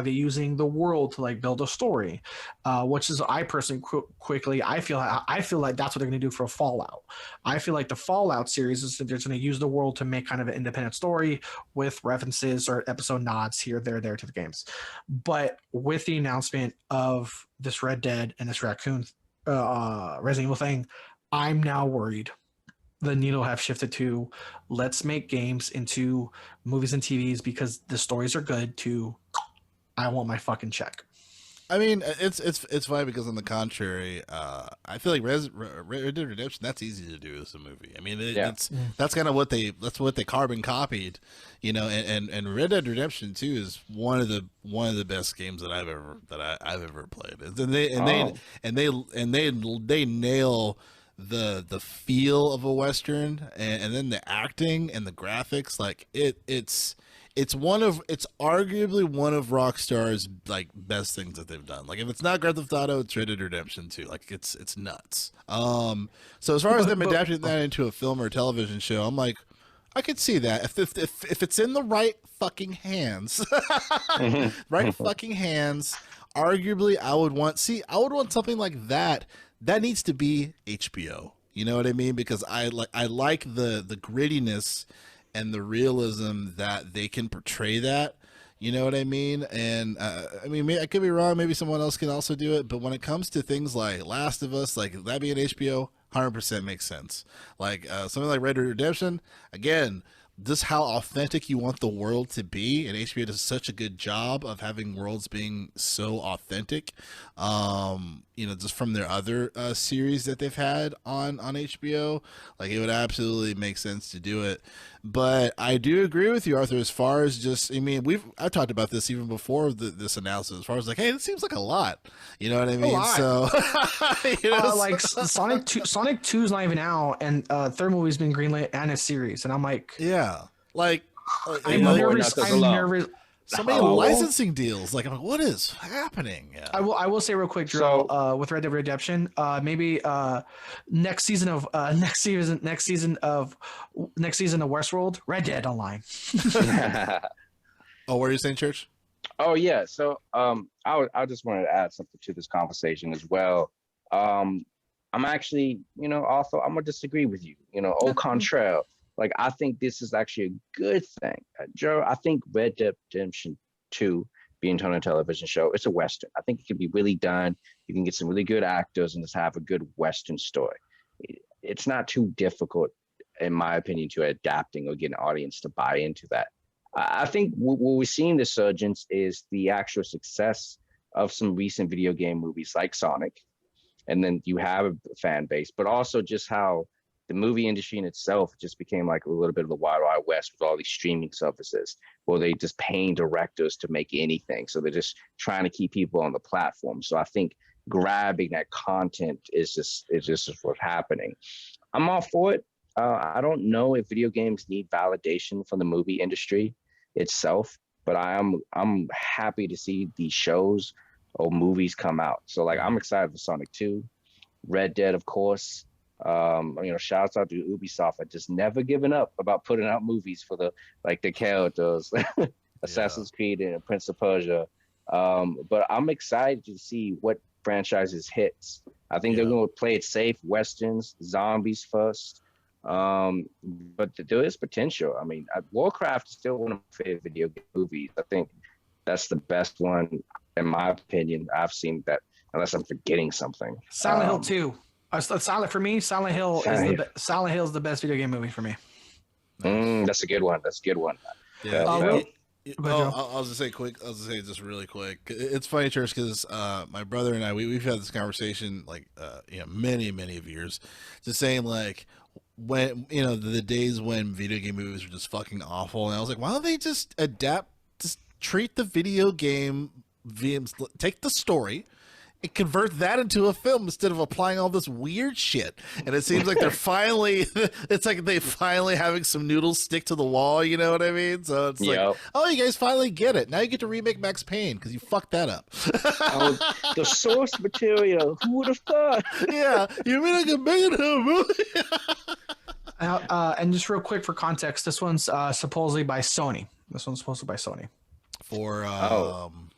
Speaker 2: they using the world to like build a story? Which is I personally quickly I feel like that's what they're going to do for Fallout. I feel like the Fallout series is that they're going to use the world to make kind of an independent story with references or episode nods here, there to the games. But with the announcement of this Red Dead and this Raccoon Resident Evil thing, I'm now worried the needle have shifted to let's make games into movies and TVs because the stories are good to I want my fucking check.
Speaker 1: I mean, it's funny because on the contrary, I feel like Red Dead Redemption, that's easy to do as a movie. I mean, that's kind of what they carbon copied, you know. And Red Dead Redemption 2 is one of the best games that I've ever played. And they nail the feel of a Western, and then the acting and the graphics, like it's arguably one of Rockstar's like best things that they've done. Like if it's not Grand Theft Auto, it's Red Dead Redemption 2. Like it's nuts. So as far as them adapting that into a film or a television show, I'm like, I could see that if it's in the right fucking hands, right fucking hands. Arguably, I would want something like that. That needs to be HBO. You know what I mean? Because I like the grittiness and the realism that they can portray that. You know what I mean? And I mean, I could be wrong. Maybe someone else can also do it. But when it comes to things like Last of Us, like that being HBO, 100% makes sense. Like something like Red Dead Redemption, again, this how authentic you want the world to be, and HBO does such a good job of having worlds being so authentic. You know, just from their other series that they've had on HBO, like it would absolutely make sense to do it. But I do agree with you, Arthur, as far as just, I mean, I talked about this even before this announcement, as far as like, hey, this seems like a lot. You know what I mean? So,
Speaker 2: you know, like Sonic 2 is not even out, and third movie's been greenlit and a series, and I'm like,
Speaker 1: yeah, like
Speaker 2: I'm nervous.
Speaker 1: So many licensing deals. Like, I'm like, what is happening? Yeah.
Speaker 2: I will say real quick, Drew, with Red Dead Redemption, maybe next season of Westworld, Red Dead Online.
Speaker 1: Oh, what are you saying, Church?
Speaker 3: Oh yeah. So I just wanted to add something to this conversation as well. I'm actually, you know, also I'm gonna disagree with you. You know, au contraire. Like, I think this is actually a good thing. Joe, I think Red Dead Redemption 2 being turned on a television show, it's a Western. I think it can be really done. You can get some really good actors and just have a good Western story. It's not too difficult, in my opinion, to adapting or get an audience to buy into that. I think what we're seeing the surgence is the actual success of some recent video game movies like Sonic. And then you have a fan base, but also just how the movie industry in itself just became like a little bit of the Wild Wild West with all these streaming services where they just paying directors to make anything. So they're just trying to keep people on the platform. So I think grabbing that content is just what's happening. I'm all for it. I don't know if video games need validation from the movie industry itself, but I'm happy to see these shows or movies come out. So like I'm excited for Sonic 2, Red Dead, of course. You know, shouts out to Ubisoft for just never giving up about putting out movies for the characters, Assassin's Creed and Prince of Persia. But I'm excited to see what franchises hits. I think they're going to play it safe, westerns, zombies first. But there is potential. I mean, Warcraft is still one of my favorite video game movies. I think that's the best one, in my opinion, I've seen, that unless I'm forgetting something.
Speaker 2: Silent Hill 2. Silent Hill is the best video game movie for me.
Speaker 3: That's a good one.
Speaker 1: Yeah. I'll just say just really quick. It's funny, Church, because my brother and I we've had this conversation like many of years, just saying like when the days when video game movies were just fucking awful, and I was like, why don't they just adapt, just treat the video game, take the story, and convert that into a film instead of applying all this weird shit. And it seems like they're finally, it's like they finally having some noodles stick to the wall, you know what I mean? So it's like, oh, you guys finally get it. Now you get to remake Max Payne because you fucked that up.
Speaker 3: The source material, who would have thought?
Speaker 1: Yeah, you mean I can make it a movie?
Speaker 2: And just real quick for context, this one's supposedly by Sony. This one's supposed to be by Sony.
Speaker 1: For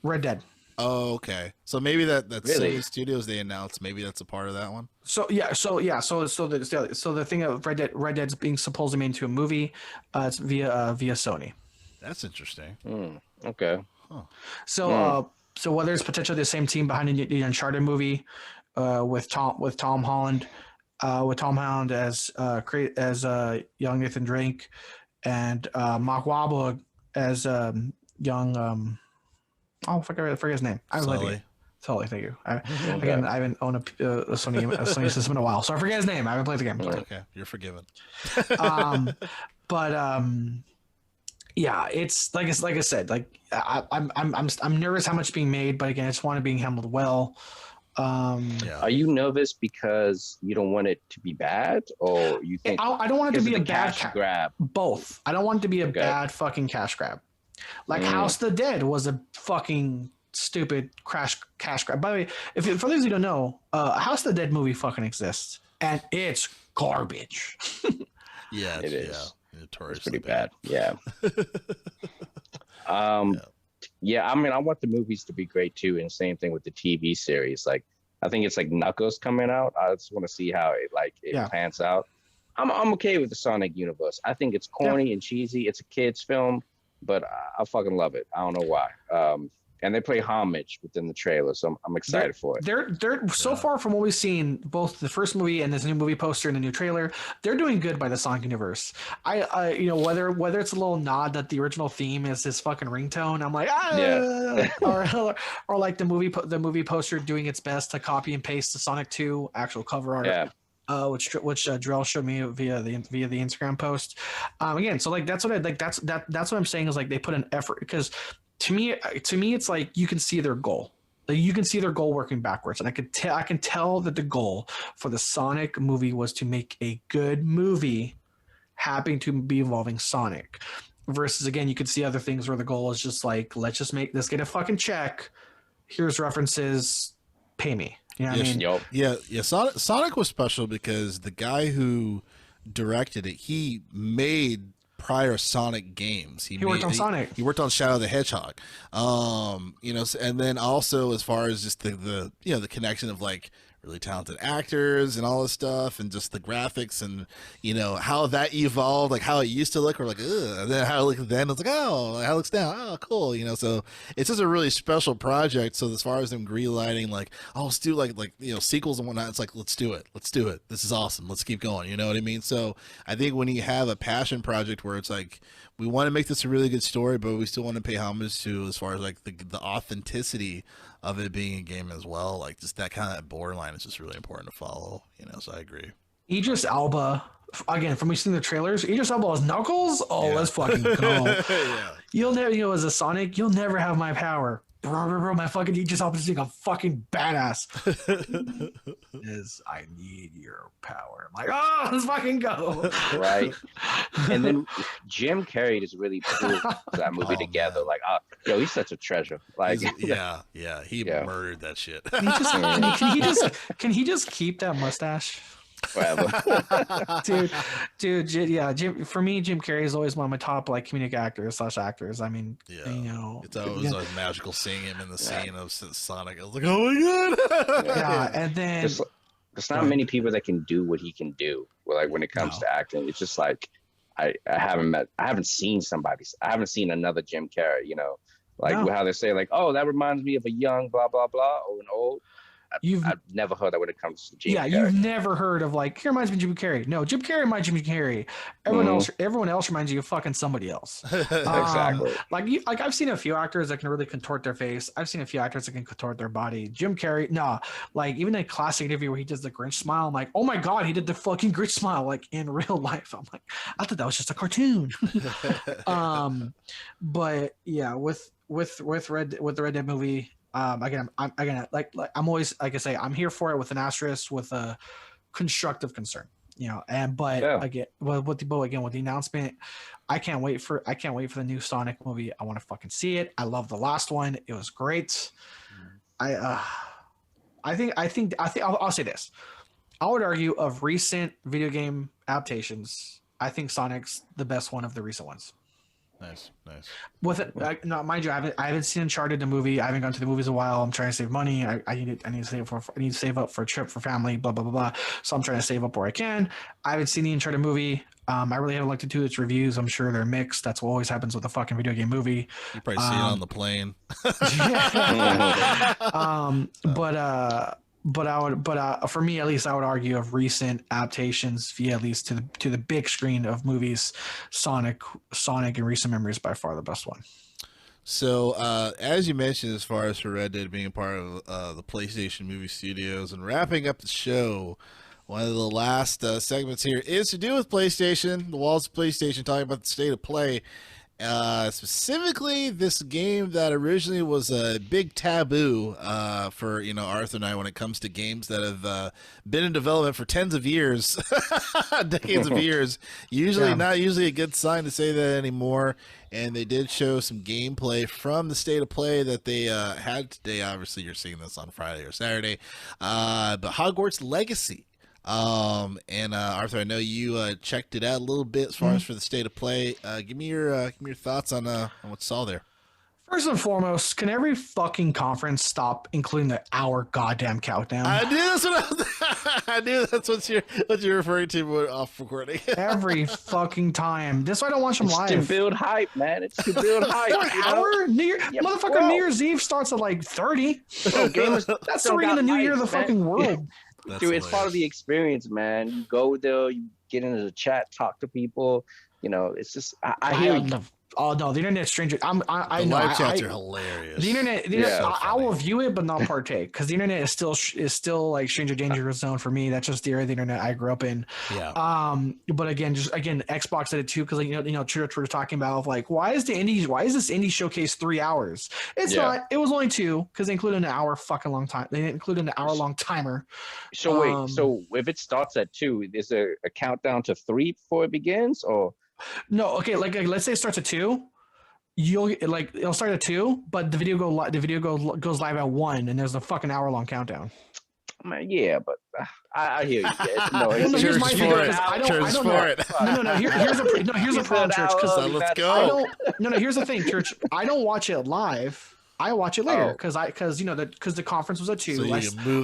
Speaker 2: Red Dead.
Speaker 1: Oh, okay. So maybe that's
Speaker 3: Really?
Speaker 1: Sony Studios they announced. Maybe that's a part of that one.
Speaker 2: So the thing of Red Dead's being supposedly made into a movie. It's via Sony.
Speaker 1: That's interesting.
Speaker 3: Okay.
Speaker 1: Huh.
Speaker 2: So whether it's potentially the same team behind the Uncharted movie, with Tom Holland as young Nathan Drake, and Mark Wahlberg as young I forget his name. Sully, thank you. Again, I haven't owned a Sony system in a while, so I forget his name. I haven't played the game.
Speaker 1: Okay, you're forgiven.
Speaker 2: Yeah, it's like I said, like I'm nervous how much is being made, but again, I just want it being handled well.
Speaker 3: Are you nervous because you don't want it to be bad, or you think
Speaker 2: I don't want it to be a bad
Speaker 3: cash grab?
Speaker 2: Both. I don't want it to be a bad fucking cash grab. Like House of the Dead was a fucking stupid cash grab. By the way, for those who don't know, House of the Dead movie fucking exists, and it's garbage.
Speaker 1: Yeah,
Speaker 3: it is.
Speaker 1: Notoriously
Speaker 3: it's pretty bad. Yeah. Yeah, I mean, I want the movies to be great too, and same thing with the TV series. Like, I think it's like Knuckles coming out. I just want to see how it pans out. I'm okay with the Sonic universe. I think it's corny and cheesy. It's a kids film, but I fucking love it. I don't know why. And they play homage within the trailer, so I'm excited for it.
Speaker 2: They're so far from what we've seen, both the first movie and this new movie poster and the new trailer, they're doing good by the Sonic universe. I whether it's a little nod that the original theme is his fucking ringtone, I'm like or like the movie poster doing its best to copy and paste the Sonic 2 actual cover art.
Speaker 3: Yeah.
Speaker 2: Which Drell showed me via the Instagram post. Again, so like that's what I'm saying is like they put an effort, because to me it's like you can see their goal. Like you can see their goal working backwards, and I can tell that the goal for the Sonic movie was to make a good movie, happening to be involving Sonic. Versus again, you could see other things where the goal is just like, let's just get a fucking check. Here's references, pay me. You know what I mean?
Speaker 1: Yeah. Sonic was special because the guy who directed it, he made prior Sonic games. He worked on
Speaker 2: Sonic.
Speaker 1: He worked on Shadow the Hedgehog. And then also as far as just the the connection of like really talented actors and all this stuff, and just the graphics and how that evolved, like how it used to look, or like ugh, and then how it looked then, it's like how it looks now, cool, so it's just a really special project. So as far as them greenlighting, like let's do like sequels and whatnot, it's like let's do it, this is awesome, let's keep going, you know what I mean? So I think when you have a passion project where it's like we want to make this a really good story, but we still want to pay homage to as far as like the authenticity of it being a game as well, like just that kind of borderline is just really important to follow, so I agree.
Speaker 2: Idris Elba, again, from seeing the trailers, Idris Elba as Knuckles. Let's fucking go.
Speaker 1: Yeah.
Speaker 2: You'll never, as a Sonic, you'll never have my power. Bro, my fucking Idris Elba is being a fucking badass. I need your power. I'm like, let's fucking go.
Speaker 3: Right. And then Jim Carrey just really put that movie together. Man. Like, he's such a treasure. Like,
Speaker 1: he murdered that shit.
Speaker 2: Can he just keep that mustache?
Speaker 3: Forever.
Speaker 2: dude, Jim, for me, Jim Carrey is always one of my top like comedic actors. I mean,
Speaker 1: it's always magical seeing him in the scene of Sonic. I was like, oh my god.
Speaker 2: And then
Speaker 3: there's not many people that can do what he can do. Like when it comes to acting, it's just like I haven't seen another Jim Carrey. How they say like, oh, that reminds me of a young blah blah blah or an old. I've never heard that when it comes to Jim Carrey.
Speaker 2: You've never heard of like, here reminds me of Jim Carrey. No, Jim Carrey reminds you of Jim Carrey. Everyone else reminds you of fucking somebody else.
Speaker 3: Exactly.
Speaker 2: Like I've seen a few actors that can really contort their face. I've seen a few actors that can contort their body. Jim Carrey, like even a classic interview where he does the Grinch smile, I'm like, oh my god, he did the fucking Grinch smile like in real life. I'm like, I thought that was just a cartoon. But yeah, with the Red Dead movie, Again, again, like I'm always, like I say, I'm here for it with an asterisk, with a constructive concern, and but
Speaker 3: Yeah.
Speaker 2: again, with the announcement, I can't wait for the new Sonic movie. I want to fucking see it. I love the last one. It was great. I think I'll say this. I would argue, of recent video game adaptations, I think Sonic's the best one of the recent ones.
Speaker 1: Nice.
Speaker 2: With it, no, mind you, I haven't seen Uncharted the movie. I haven't gone to the movies in a while. I'm trying to save money. I need to save up for a trip for family. Blah blah blah blah. So I'm trying to save up where I can. I haven't seen the Uncharted movie. I really haven't looked into its reviews. I'm sure they're mixed. That's what always happens with a fucking video game movie.
Speaker 1: You probably see it on the plane.
Speaker 2: But for me, at least, I would argue, of recent adaptations, via at least to the big screen of movies, Sonic in recent memory is by far the best one.
Speaker 1: So, as you mentioned, as far as for Red Dead being a part of the PlayStation Movie Studios and wrapping up the show, one of the last segments here is to do with PlayStation, the walls of PlayStation, talking about the state of play. Specifically, this game that originally was a big taboo for Arthur and I when it comes to games that have been in development for tens of years, decades of years. Not usually a good sign to say that anymore. And they did show some gameplay from the state of play that they had today. Obviously, you're seeing this on Friday or Saturday, but Hogwarts Legacy. Arthur, I know you checked it out a little bit as far as for the state of play. Give me your thoughts on what you saw there.
Speaker 2: First and foremost, can every fucking conference stop including the hour goddamn countdown?
Speaker 1: I knew that's what you're referring to off recording.
Speaker 2: Every fucking time. That's why I don't watch them live.
Speaker 3: To build hype, man. It's to build hype.
Speaker 2: An hour? Motherfucker, New Year's Eve starts at like 30.
Speaker 3: Bro, gamers
Speaker 2: That's the ring of the new year of the fucking world.
Speaker 3: Dude, it's part of the experience, man. You go there, you get into the chat, talk to people. It's just I hear you.
Speaker 2: Oh no, the internet's stranger. I know.
Speaker 1: Live chats are hilarious.
Speaker 2: The internet, I will view it, but not partake, because the internet is still like stranger danger zone for me. That's just the area of the internet I grew up in.
Speaker 1: Yeah.
Speaker 2: But again, Xbox did it too, because Church was talking about like, why is this indie showcase 3 hours? It's not. It was only 2, because they included an hour fucking long time. They included an hour long timer.
Speaker 3: So wait, so if it starts at 2, is there a countdown to 3 before it begins, or?
Speaker 2: No, okay. Like let's say it starts at 2. It'll start at 2, but the video goes live at 1, and there's a fucking hour long countdown.
Speaker 3: Man, yeah, but I hear you.
Speaker 2: Here's my thing. I don't know. No. Here's a problem, Church.
Speaker 1: Let's go.
Speaker 2: Here's the thing, Church. I don't watch it live. I watch it later because the conference was at 2.
Speaker 1: So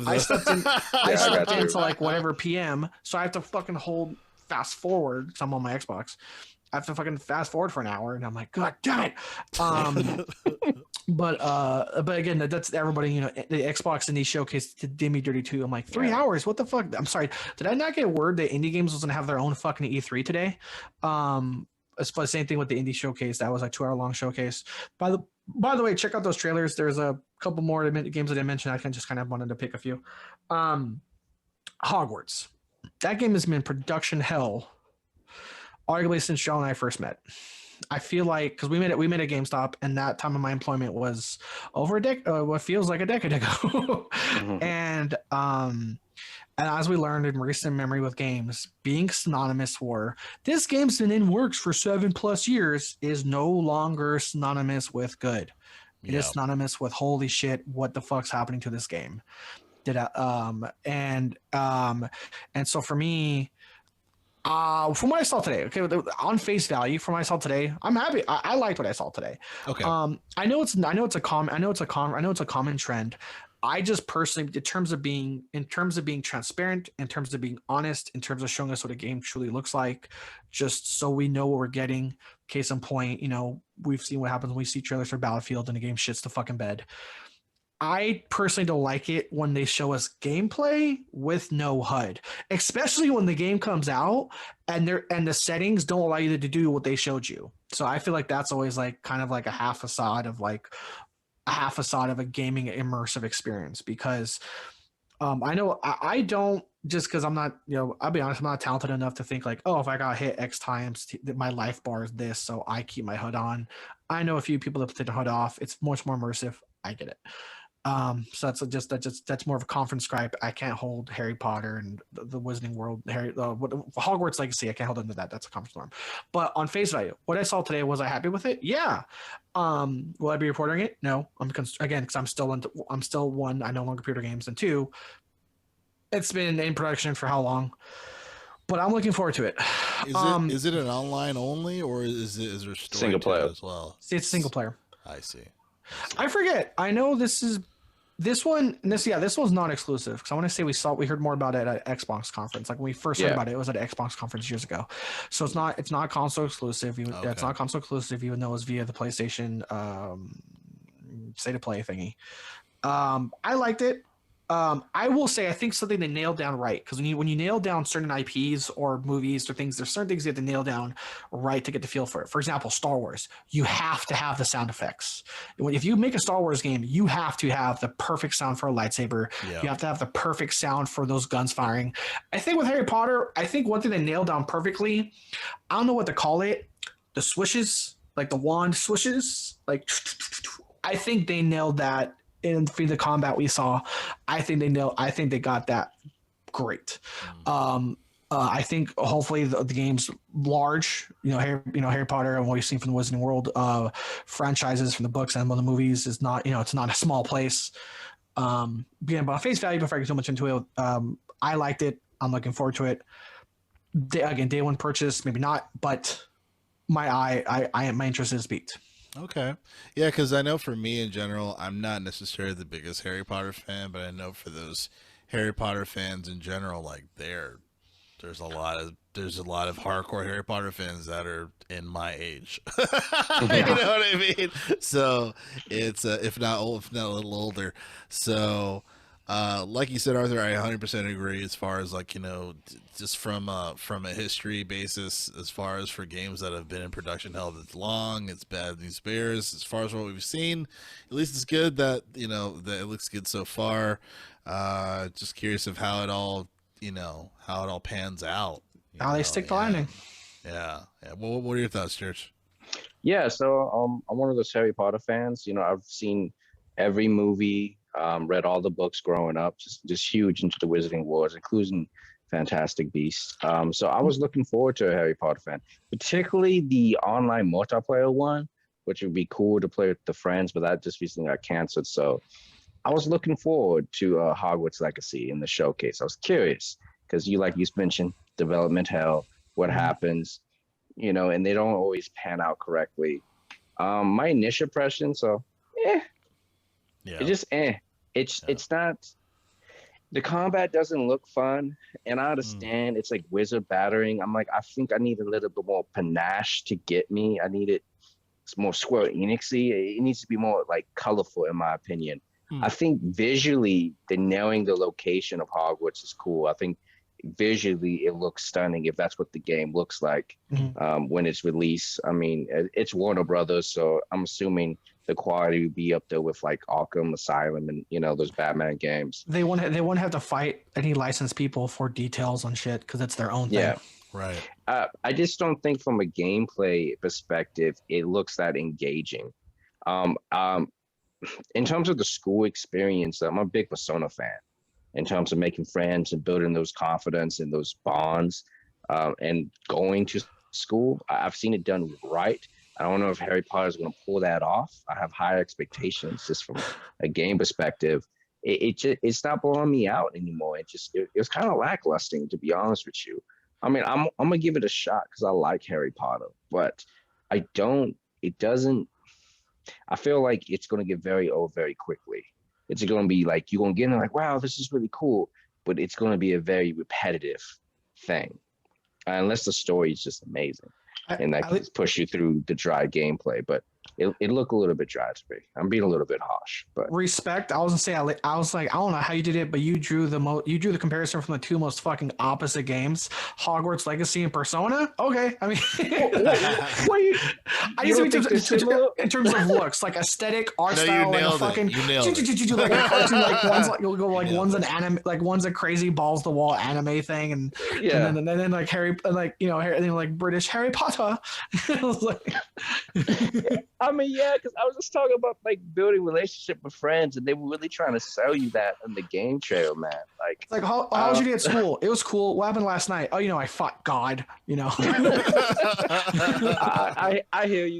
Speaker 2: I slept in until like whatever PM, so I have to fucking hold fast forward, because I'm on my Xbox. I have to fucking fast forward for an hour, and I'm like, God damn it. But again, that's everybody. The Xbox Indie Showcase did me dirty too. I'm like, 3 hours? What the fuck? I'm sorry. Did I not get word that Indie Games was gonna have their own fucking E3 today? It's the same thing with the Indie Showcase. That was like 2 hour long showcase. By the way, check out those trailers. There's a couple more games that I mentioned. I just kind of wanted to pick a few. Hogwarts. That game has been production hell, arguably since Joe and I first met. I feel like, because we met at GameStop, and that time of my employment was over what feels like a decade ago. Mm-hmm. And as we learned in recent memory with games, being synonymous this game's been in works for 7+ years is no longer synonymous with good. It is synonymous with holy shit, what the fuck's happening to this game? And so for me, from what I saw today, okay, on face value, from what I saw today, I'm happy. I liked what I saw today.
Speaker 1: Okay.
Speaker 2: I know it's a common trend. I just personally, in terms of being transparent, in terms of being honest, in terms of showing us what a game truly looks like, just so we know what we're getting. Case in point, we've seen what happens when we see trailers for Battlefield and the game shits the fucking bed. I personally don't like it when they show us gameplay with no HUD, especially when the game comes out and the settings don't allow you to do what they showed you. So I feel like that's always like kind of like a half facade of a gaming immersive experience, because I know I don't, just because I'm not, I'll be honest, I'm not talented enough to think like, oh, if I got hit X times, my life bar is this, so I keep my HUD on. I know a few people that put the HUD off. It's much more immersive. I get it. So that's more of a conference gripe. I can't hold Harry Potter and the Wizarding World, Hogwarts Legacy. I can't hold into that. That's a conference norm. But on face value, what I saw today, was I happy with it? Yeah. Will I be reporting it? No. Again, because I'm still one. I no longer computer games, and two, it's been in production for how long? But I'm looking forward to it.
Speaker 1: Is it an online only, or is there story
Speaker 3: Single player
Speaker 1: as well?
Speaker 2: It's single player.
Speaker 1: I see.
Speaker 2: I forget. I know this one's not exclusive, because I want to say we heard more about it at Xbox conference. Like when we first heard about it, it was at an Xbox conference years ago. So it's not console exclusive. It's not console exclusive, even though it was via the PlayStation State of Play thingy. I liked it. I will say I think something they nailed down right, because when you nail down certain IPs or movies or things, there's certain things you have to nail down right to get the feel for it. For example, Star Wars, you have to have the sound effects. If you make a Star Wars game, you have to have the perfect sound for a lightsaber. Yeah. You have to have the perfect sound for those guns firing. I think with Harry Potter, I think one thing they nailed down perfectly, I don't know what to call it, the swishes, like the wand swishes, like I think they nailed that. In the combat we saw, I think they got that great. I think hopefully the game's large. Harry Potter and what we've seen from the Wizarding World franchises, from the books and the movies, is not it's not a small place. But on face value, before I get too much into it, I liked it. I'm looking forward to it. Day one purchase, maybe not, but my interest is piqued.
Speaker 1: Okay. Yeah, because I know for me in general, I'm not necessarily the biggest Harry Potter fan, but I know for those Harry Potter fans in general, like there's a lot of hardcore Harry Potter fans that are in my age. You know what I mean? So it's if not a little older. So like you said, Arthur, I 100% agree as far as just from a history basis, as far as for games that have been in production hell that's long, it's bad news bears. As far as what we've seen, at least it's good that that it looks good so far. Just curious of how it all pans out.
Speaker 2: How they stick the landing.
Speaker 1: Yeah. What are your thoughts, Church?
Speaker 3: Yeah, so I'm one of those Harry Potter fans. I've seen every movie. Read all the books growing up, just huge into the Wizarding Wars, including Fantastic Beasts. So I was looking forward to a Harry Potter fan, particularly the online multiplayer one, which would be cool to play with the friends, but that just recently got canceled. So I was looking forward to Hogwarts Legacy in the showcase. I was curious because you mentioned development hell, what happens, and they don't always pan out correctly. My initial impression, it just It's not, the combat doesn't look fun, and I understand it's like wizard battering. I'm like, I think I need a little bit more panache to get me. I need it's more Square Enixy. It needs to be more like colorful, in my opinion. I think visually, the nailing the location of Hogwarts is cool. I think visually it looks stunning if that's what the game looks like when it's released. I mean, it's Warner Brothers, so I'm assuming the quality would be up there with like Arkham Asylum and those Batman games.
Speaker 2: They won't have to fight any licensed people for details on shit because it's their own thing.
Speaker 3: Yeah,
Speaker 1: right.
Speaker 3: I just don't think from a gameplay perspective it looks that engaging. In terms of the school experience, I'm a big Persona fan. In terms of making friends and building those confidence and those bonds, and going to school, I've seen it done right. I don't know if Harry Potter is going to pull that off. I have high expectations just from a game perspective. It's not blowing me out anymore. It was kind of lackluster, to be honest with you. I mean, I'm gonna give it a shot because I like Harry Potter, but I feel like it's going to get very old very quickly. It's going to be like, you're going to get in like, wow, this is really cool, but it's going to be a very repetitive thing. Unless the story is just amazing. And that can push you through the dry gameplay, but it looked a little bit dry to me. I'm being a little bit harsh, but
Speaker 2: respect. I was gonna say, I was like, I don't know how you did it, but you drew the comparison from the two most fucking opposite games, Hogwarts Legacy and Persona. Okay, I mean, I guess in terms of looks, like aesthetic, art style, like a fucking like a cartoon, like one's like you'll go like one's an anime, like one's a crazy balls to wall anime thing, and then like Harry, like Harry, and then like British Harry Potter. I was like,
Speaker 3: I mean, yeah, because I was just talking about like building relationship with friends, and they were really trying to sell you that in the game trail, man. Like,
Speaker 2: It's like, how was your day at school? It was cool. What happened last night? Oh, I fought God.
Speaker 3: I hear you.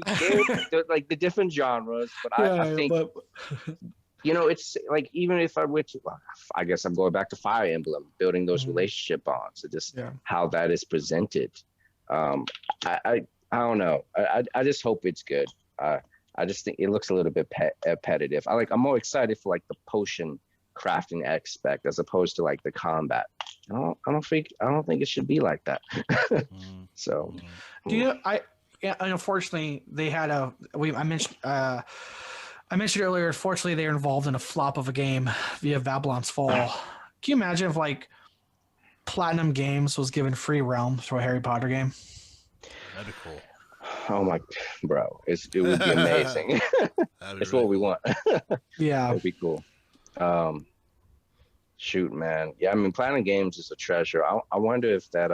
Speaker 3: Like the different genres, but I think
Speaker 2: but
Speaker 3: it's like even if I went to, well, I guess I'm going back to Fire Emblem, building those relationship bonds, and just how that is presented. I don't know. I just hope it's good. I just think it looks a little bit repetitive. I'm more excited for like the potion crafting aspect as opposed to like the combat. I don't think it should be like that. So,
Speaker 2: unfortunately they had I mentioned earlier, unfortunately they're involved in a flop of a game via Babylon's Fall. Can you imagine if like Platinum Games was given free realm for a Harry Potter game?
Speaker 1: That'd be cool.
Speaker 3: Oh my, bro, it would be amazing. It's really what we want.
Speaker 2: Yeah,
Speaker 3: it would be cool. Shoot, man. Yeah, I mean, Platinum Games is a treasure. I wonder if that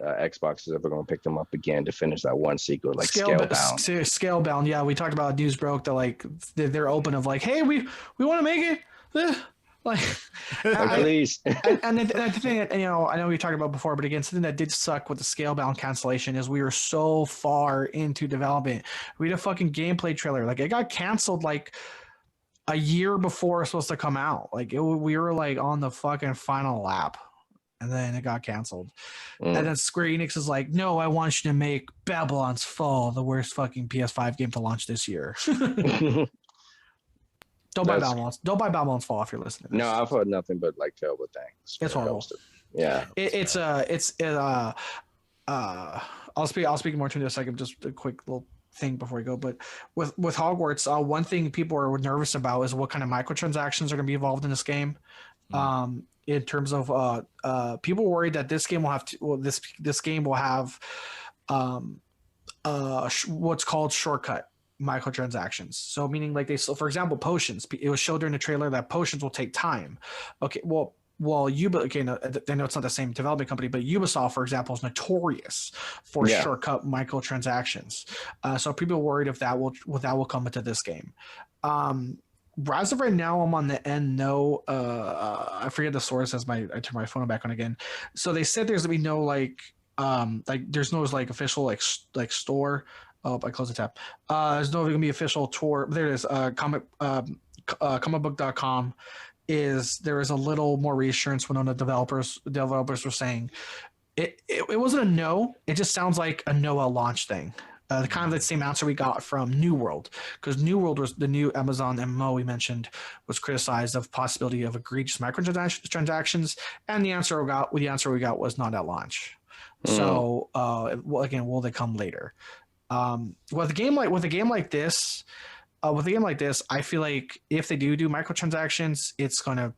Speaker 3: Xbox is ever going to pick them up again to finish that one sequel, like Scalebound.
Speaker 2: Scalebound, yeah. We talked about news broke that like they're open of like, hey, we want to make it. Like,
Speaker 3: please.
Speaker 2: And the thing that, I know we talked about before, but again, something that did suck with the Scalebound cancellation is we were so far into development. We had a fucking gameplay trailer. Like, it got canceled like a year before it was supposed to come out. Like, we were like on the fucking final lap, and then it got canceled. And then Square Enix is like, no, I want you to make Babylon's Fall the worst fucking PS5 game to launch this year. Don't buy Babylon's Fall if you're listening.
Speaker 3: No, I've heard nothing but like terrible things.
Speaker 2: It's horrible.
Speaker 3: Yeah.
Speaker 2: I'll speak more to it in a second. Just a quick little thing before we go. But with Hogwarts, one thing people are nervous about is what kind of microtransactions are going to be involved in this game. In terms of people worried that this game will have this game will have what's called shortcut microtransactions. So meaning like for example, potions. It was showed during the trailer that potions will take time. Okay, well, I know it's not the same development company, but Ubisoft, for example, is notorious for shortcut microtransactions. So people are worried if that will come into this game. As of right now, I'm on the end. No, I forget the source as I turn my phone back on again. So they said there's gonna be no there's no like official like store. Oh, I closed the tab. There's no gonna be official tour. There it is. Comicbook.com there is a little more reassurance when on the developers were saying it wasn't a no. It just sounds like a no launch thing. The kind of the same answer we got from New World, because New World was the new Amazon MMO we mentioned, was criticized of possibility of egregious microtransactions, and the answer we got was not at launch. So again, will they come later? With a game like this, I feel like if they do microtransactions, it's gonna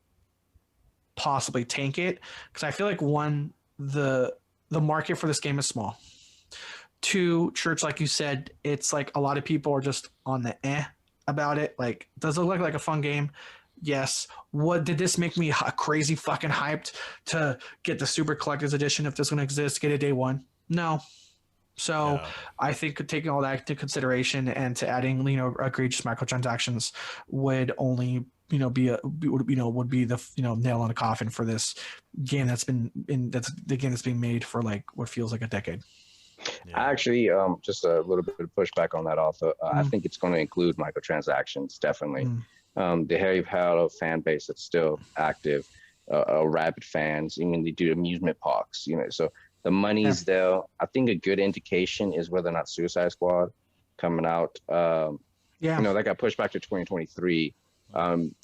Speaker 2: possibly tank it, because I feel like one, the market for this game is small. Two, Church, like you said, it's like a lot of people are just on the about it. Like, does it look like a fun game? Yes. What did this make me crazy fucking hyped to get the Super Collector's Edition if this is going to exist? Get it day one? No. So I think taking all that into consideration and to adding egregious microtransactions would only would be the nail on the coffin for this game that's being made for like what feels like a decade.
Speaker 3: I actually, just a little bit of pushback on that also. I think it's going to include microtransactions, definitely. The Harry Potter fan base that's still active, rabid fans, even they do amusement parks, so the money's there. I think a good indication is whether or not Suicide Squad coming out. That got pushed back to 2023.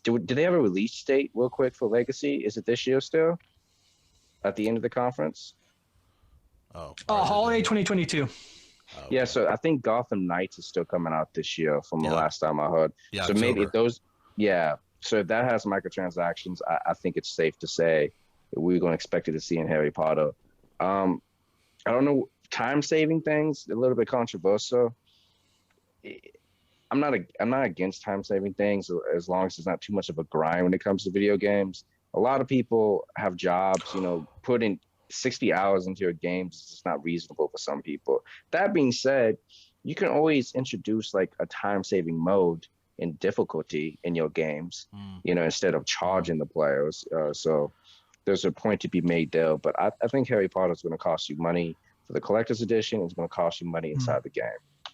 Speaker 3: Do they have a release date real quick for Legacy? Is it this year still? At the end of the conference?
Speaker 2: Holiday 2022.
Speaker 3: Yeah, so I think Gotham Knights is still coming out this year from the last time I heard.
Speaker 1: Yeah,
Speaker 3: so maybe if so if that has microtransactions, I think it's safe to say that we're going to expect it to see in Harry Potter. I don't know, time-saving things, a little bit controversial. I'm not against time-saving things as long as it's not too much of a grind when it comes to video games. A lot of people have jobs, putting 60 hours into your games is just not reasonable for some people. That being said, you can always introduce like a time-saving mode in difficulty in your games, instead of charging the players. So there's a point to be made there. But I think Harry Potter is going to cost you money for the collector's edition. It's going to cost you money inside the game,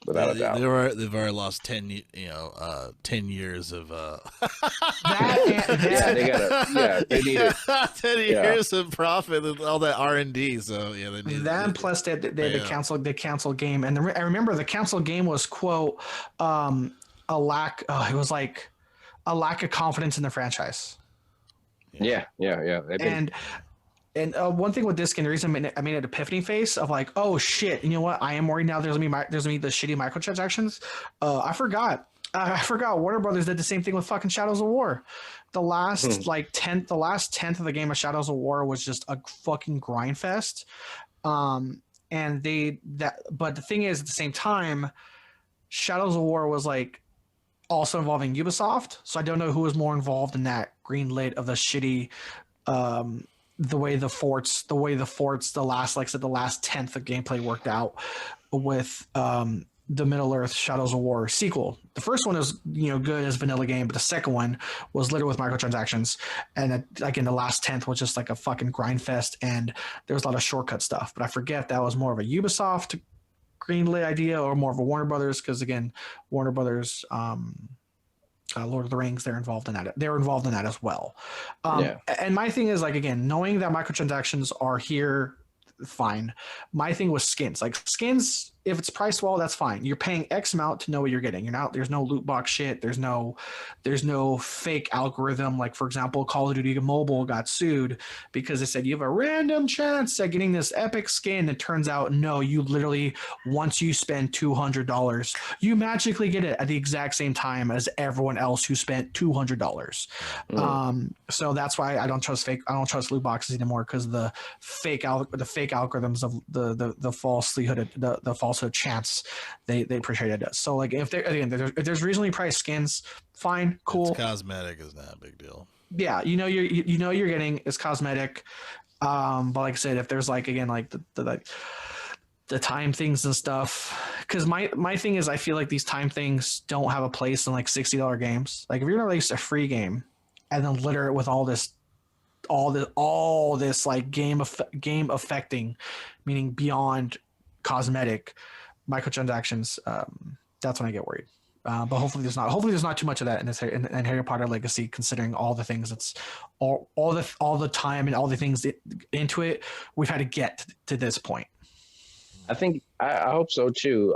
Speaker 3: without a doubt.
Speaker 1: They've already lost 10 years of
Speaker 3: they need it.
Speaker 1: 10 years of profit and all that R&D. So yeah, they need
Speaker 2: that. Plus they canceled game, and I remember the canceled game was quote a lack. It was like a lack of confidence in the franchise.
Speaker 3: Yeah.
Speaker 2: And one thing with this game, the reason I made an epiphany face of like, oh shit, you know what? I am worried now. There's gonna be the shitty microtransactions. I forgot. Warner Brothers did the same thing with fucking Shadows of War. The last tenth of the game of Shadows of War was just a fucking grind fest. But the thing is, at the same time, Shadows of War was like also involving Ubisoft. So I don't know who was more involved in that green lit of the shitty. The way the forts, the last tenth of gameplay worked out with the Middle Earth Shadows of War sequel. The first one is good as vanilla game, but the second one was littered with microtransactions, and like in the last tenth was just like a fucking grind fest, and there was a lot of shortcut stuff. But I forget that was more of a Ubisoft greenlit idea or more of a Warner Brothers, because again, Warner Brothers. Lord of the Rings, they're involved in that. They're involved in that as well. And my thing is like, again, knowing that microtransactions are here, fine. My thing was skins. Like skins, if it's priced well, that's fine. You're paying X amount to know what you're getting. There's no loot box shit. There's no fake algorithm. Like for example, Call of Duty Mobile got sued because they said you have a random chance at getting this epic skin. It turns out no, you literally, once you spend $200, you magically get it at the exact same time as everyone else who spent $200. So that's why I don't trust loot boxes anymore, because the fake algorithms of the falsehood chance they appreciated it. So like if there's reasonably priced skins, fine, cool.
Speaker 1: It's cosmetic is not a big deal.
Speaker 2: Yeah, you're getting is cosmetic. But like I said, if there's like again like the time things and stuff, because my thing is I feel like these time things don't have a place in like $60 games. Like if you're gonna release a free game and then litter it with all this like game affecting, meaning beyond cosmetic microtransactions, that's when I get worried. But hopefully there's not too much of that in Harry Potter Legacy, considering all the things that's all the time and all the things into it we've had to get to this point.
Speaker 3: I think I hope so too.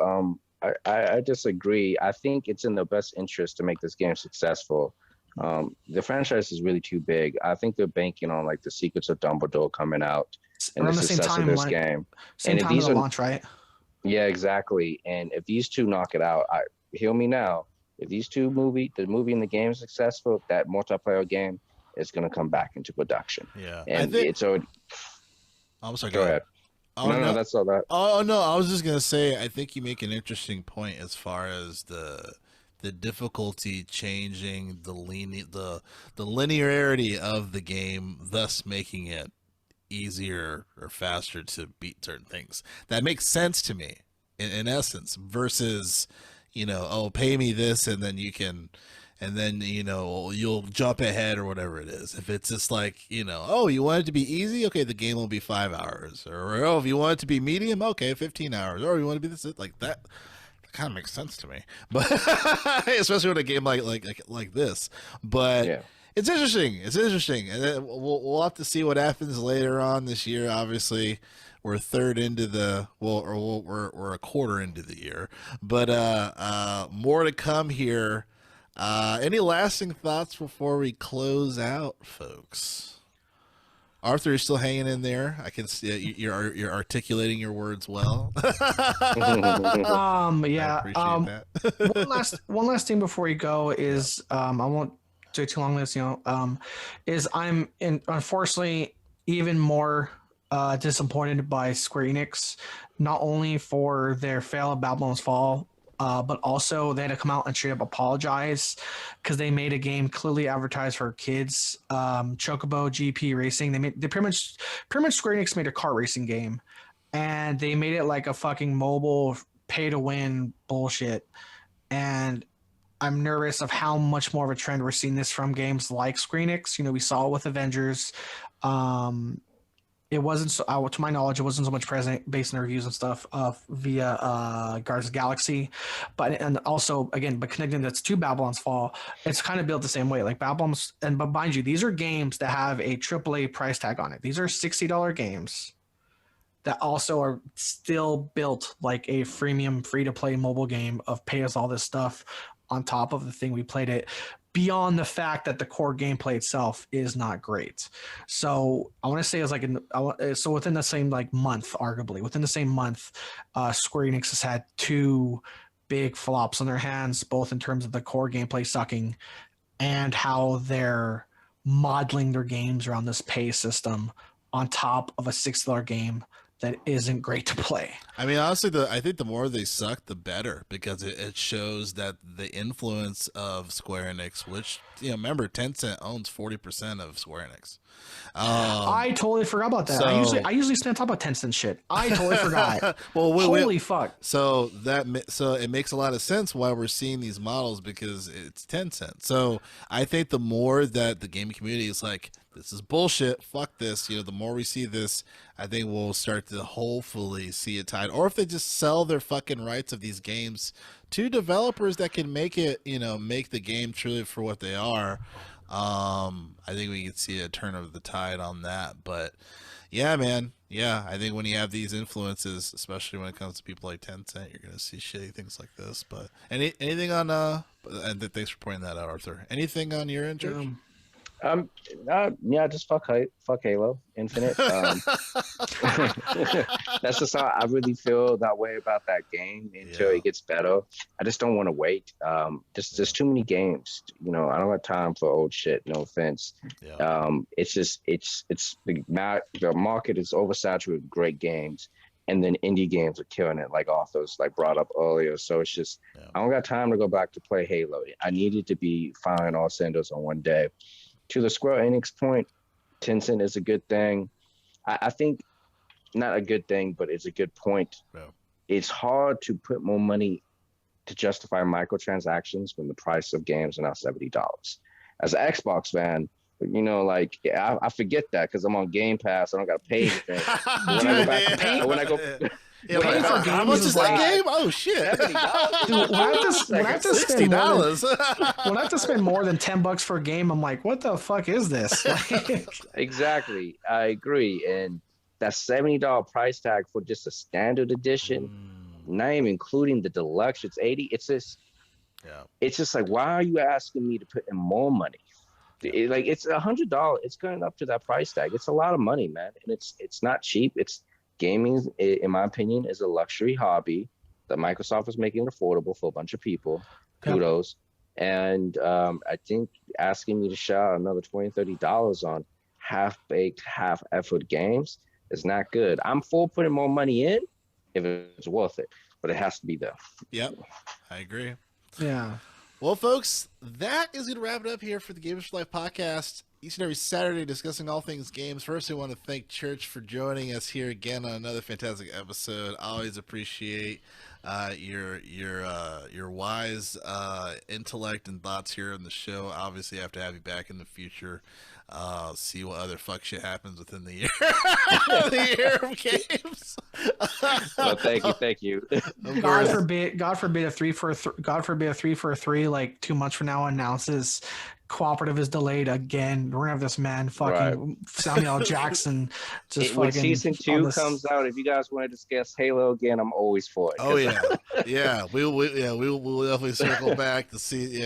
Speaker 3: I disagree. I think it's in the best interest to make this game successful. The franchise is really too big. I think they're banking on like the Secrets of Dumbledore coming out and the success of this game.
Speaker 2: Same time as the launch, right?
Speaker 3: Yeah, exactly. And if these two knock it out, hear me now. If these two the movie and the game is successful, that multiplayer game is going to come back into production.
Speaker 1: Yeah,
Speaker 3: and
Speaker 1: I'm sorry.
Speaker 3: Go ahead. No, that's all that.
Speaker 1: Oh no, I was just gonna say, I think you make an interesting point as far as the difficulty changing the linearity of the game, thus making it easier or faster to beat certain things. That makes sense to me in essence, versus pay me this and then you'll jump ahead or whatever it is. If it's just like, you want it to be easy, okay, the game will be 5 hours, or if you want it to be medium, okay, 15 hours, or you want to be this, like that kind of makes sense to me. But especially with a game like this. But yeah. It's interesting, and then we'll have to see what happens later on this year. Obviously, we're third into we're a quarter into the year, but more to come here. Any lasting thoughts before we close out, folks? Arthur, you're still hanging in there. I can see you're articulating your words well.
Speaker 2: Yeah.
Speaker 1: I appreciate
Speaker 2: that. one last thing before we go is I won't do too long this. Is I'm unfortunately even more disappointed by Square Enix, not only for their fail of Babylon's Fall, but also they had to come out and straight up apologize because they made a game clearly advertised for kids. Chocobo GP Racing. They pretty much Square Enix made a car racing game, and they made it like a fucking mobile pay to win bullshit. And I'm nervous of how much more of a trend we're seeing this from games like Square Enix. You know, we saw it with Avengers. It wasn't so, to my knowledge, it wasn't so much present based on reviews and stuff via Guardians of the Galaxy, and also again, but connecting that's to Babylon's Fall, it's kind of built the same way. Like Babylon's, but mind you, these are games that have a AAA price tag on it. These are $60 games that also are still built like a freemium, free to play mobile game of pay us all this stuff on top of the thing we played it. Beyond the fact that the core gameplay itself is not great. So I want to say it's like so within the same like month, arguably within the same month, Square Enix has had two big flops on their hands, both in terms of the core gameplay sucking and how they're modeling their games around this pay system on top of a $6 game that isn't great to play.
Speaker 1: I mean, honestly, I think the more they suck, the better, because it shows that the influence of Square Enix, which, you know, remember, Tencent owns 40% of Square Enix.
Speaker 2: I totally forgot about that.
Speaker 1: So,
Speaker 2: I usually stand top of Tencent shit. I totally forgot.
Speaker 1: Well,
Speaker 2: holy fuck.
Speaker 1: So it makes a lot of sense why we're seeing these models, because it's Tencent. So I think the more that the gaming community is like, this is bullshit, fuck this, you know, the more we see this, I think we'll start to hopefully see it tied. Or if they just sell their fucking rights of these games to developers that can make it, you know, make the game truly for what they are, I think we can see a turn of the tide on that. But yeah, man, yeah, I think when you have these influences, especially when it comes to people like Tencent, you're gonna see shitty things like this. But anything on and thanks for pointing that out, Arthur. Anything on your end, George?
Speaker 3: Yeah, just fuck Halo Infinite. That's just how I really feel that way about that game until it gets better. I just don't want to wait. There's too many games. You know, I don't have time for old shit. No offense. Yeah. It's just the market is oversaturated with great games, and then indie games are killing it, like authors like brought up earlier. So it's just I don't got time to go back to play Halo. I needed to be firing all cylinders on one day. To the Square Enix point, Tencent is a good thing. I think not a good thing, but it's a good point. Yeah. It's hard to put more money to justify microtransactions when the price of games are now $70. As an Xbox fan, you know, like I forget that because I'm on Game Pass. I don't got to pay anything. When I go.
Speaker 1: Yeah, how much is that game? Oh shit!
Speaker 2: Dude, when I have to spend when I have to spend more than $10 for a game, I'm like, what the fuck is this?
Speaker 3: Exactly, I agree. And that $70 price tag for just a standard edition, not even including the deluxe, it's $80. It's just like, why are you asking me to put in more money? It's $100. It's going up to that price tag. It's a lot of money, man, and it's not cheap. Gaming, in my opinion, is a luxury hobby that Microsoft is making affordable for a bunch of people. Kudos. And I think asking me to shell out another $20, $30 on half-baked, half-effort games is not good. I'm for putting more money in if it's worth it, but it has to be there.
Speaker 1: Yep, I agree.
Speaker 2: Yeah.
Speaker 1: Well, folks, that is going to wrap it up here for the Gamers for Life podcast. Each and every Saturday discussing all things games. First, I want to thank Church for joining us here again on another fantastic episode. I always appreciate your wise intellect and thoughts here on the show. Obviously, I have to have you back in the future. See what other fuck shit happens within the year, the year of games.
Speaker 3: Well, thank you.
Speaker 2: God forbid a 3 for a 3 like 2 months from now announces cooperative is delayed again. We're gonna have this man fucking Samuel L. Jackson just
Speaker 3: when season 2 comes out. If you guys want to discuss Halo again, I'm always for it.
Speaker 1: Oh yeah, we'll definitely circle back to see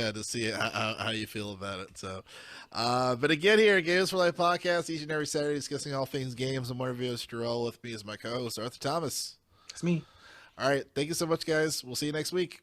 Speaker 1: how you feel about it. So, but again, here at Games for Life podcast, each and every Saturday discussing all things games. I'm one of you, Stroll. With me is my co-host Arthur Thomas.
Speaker 2: It's me.
Speaker 1: All right, thank you so much, guys. We'll see you next week.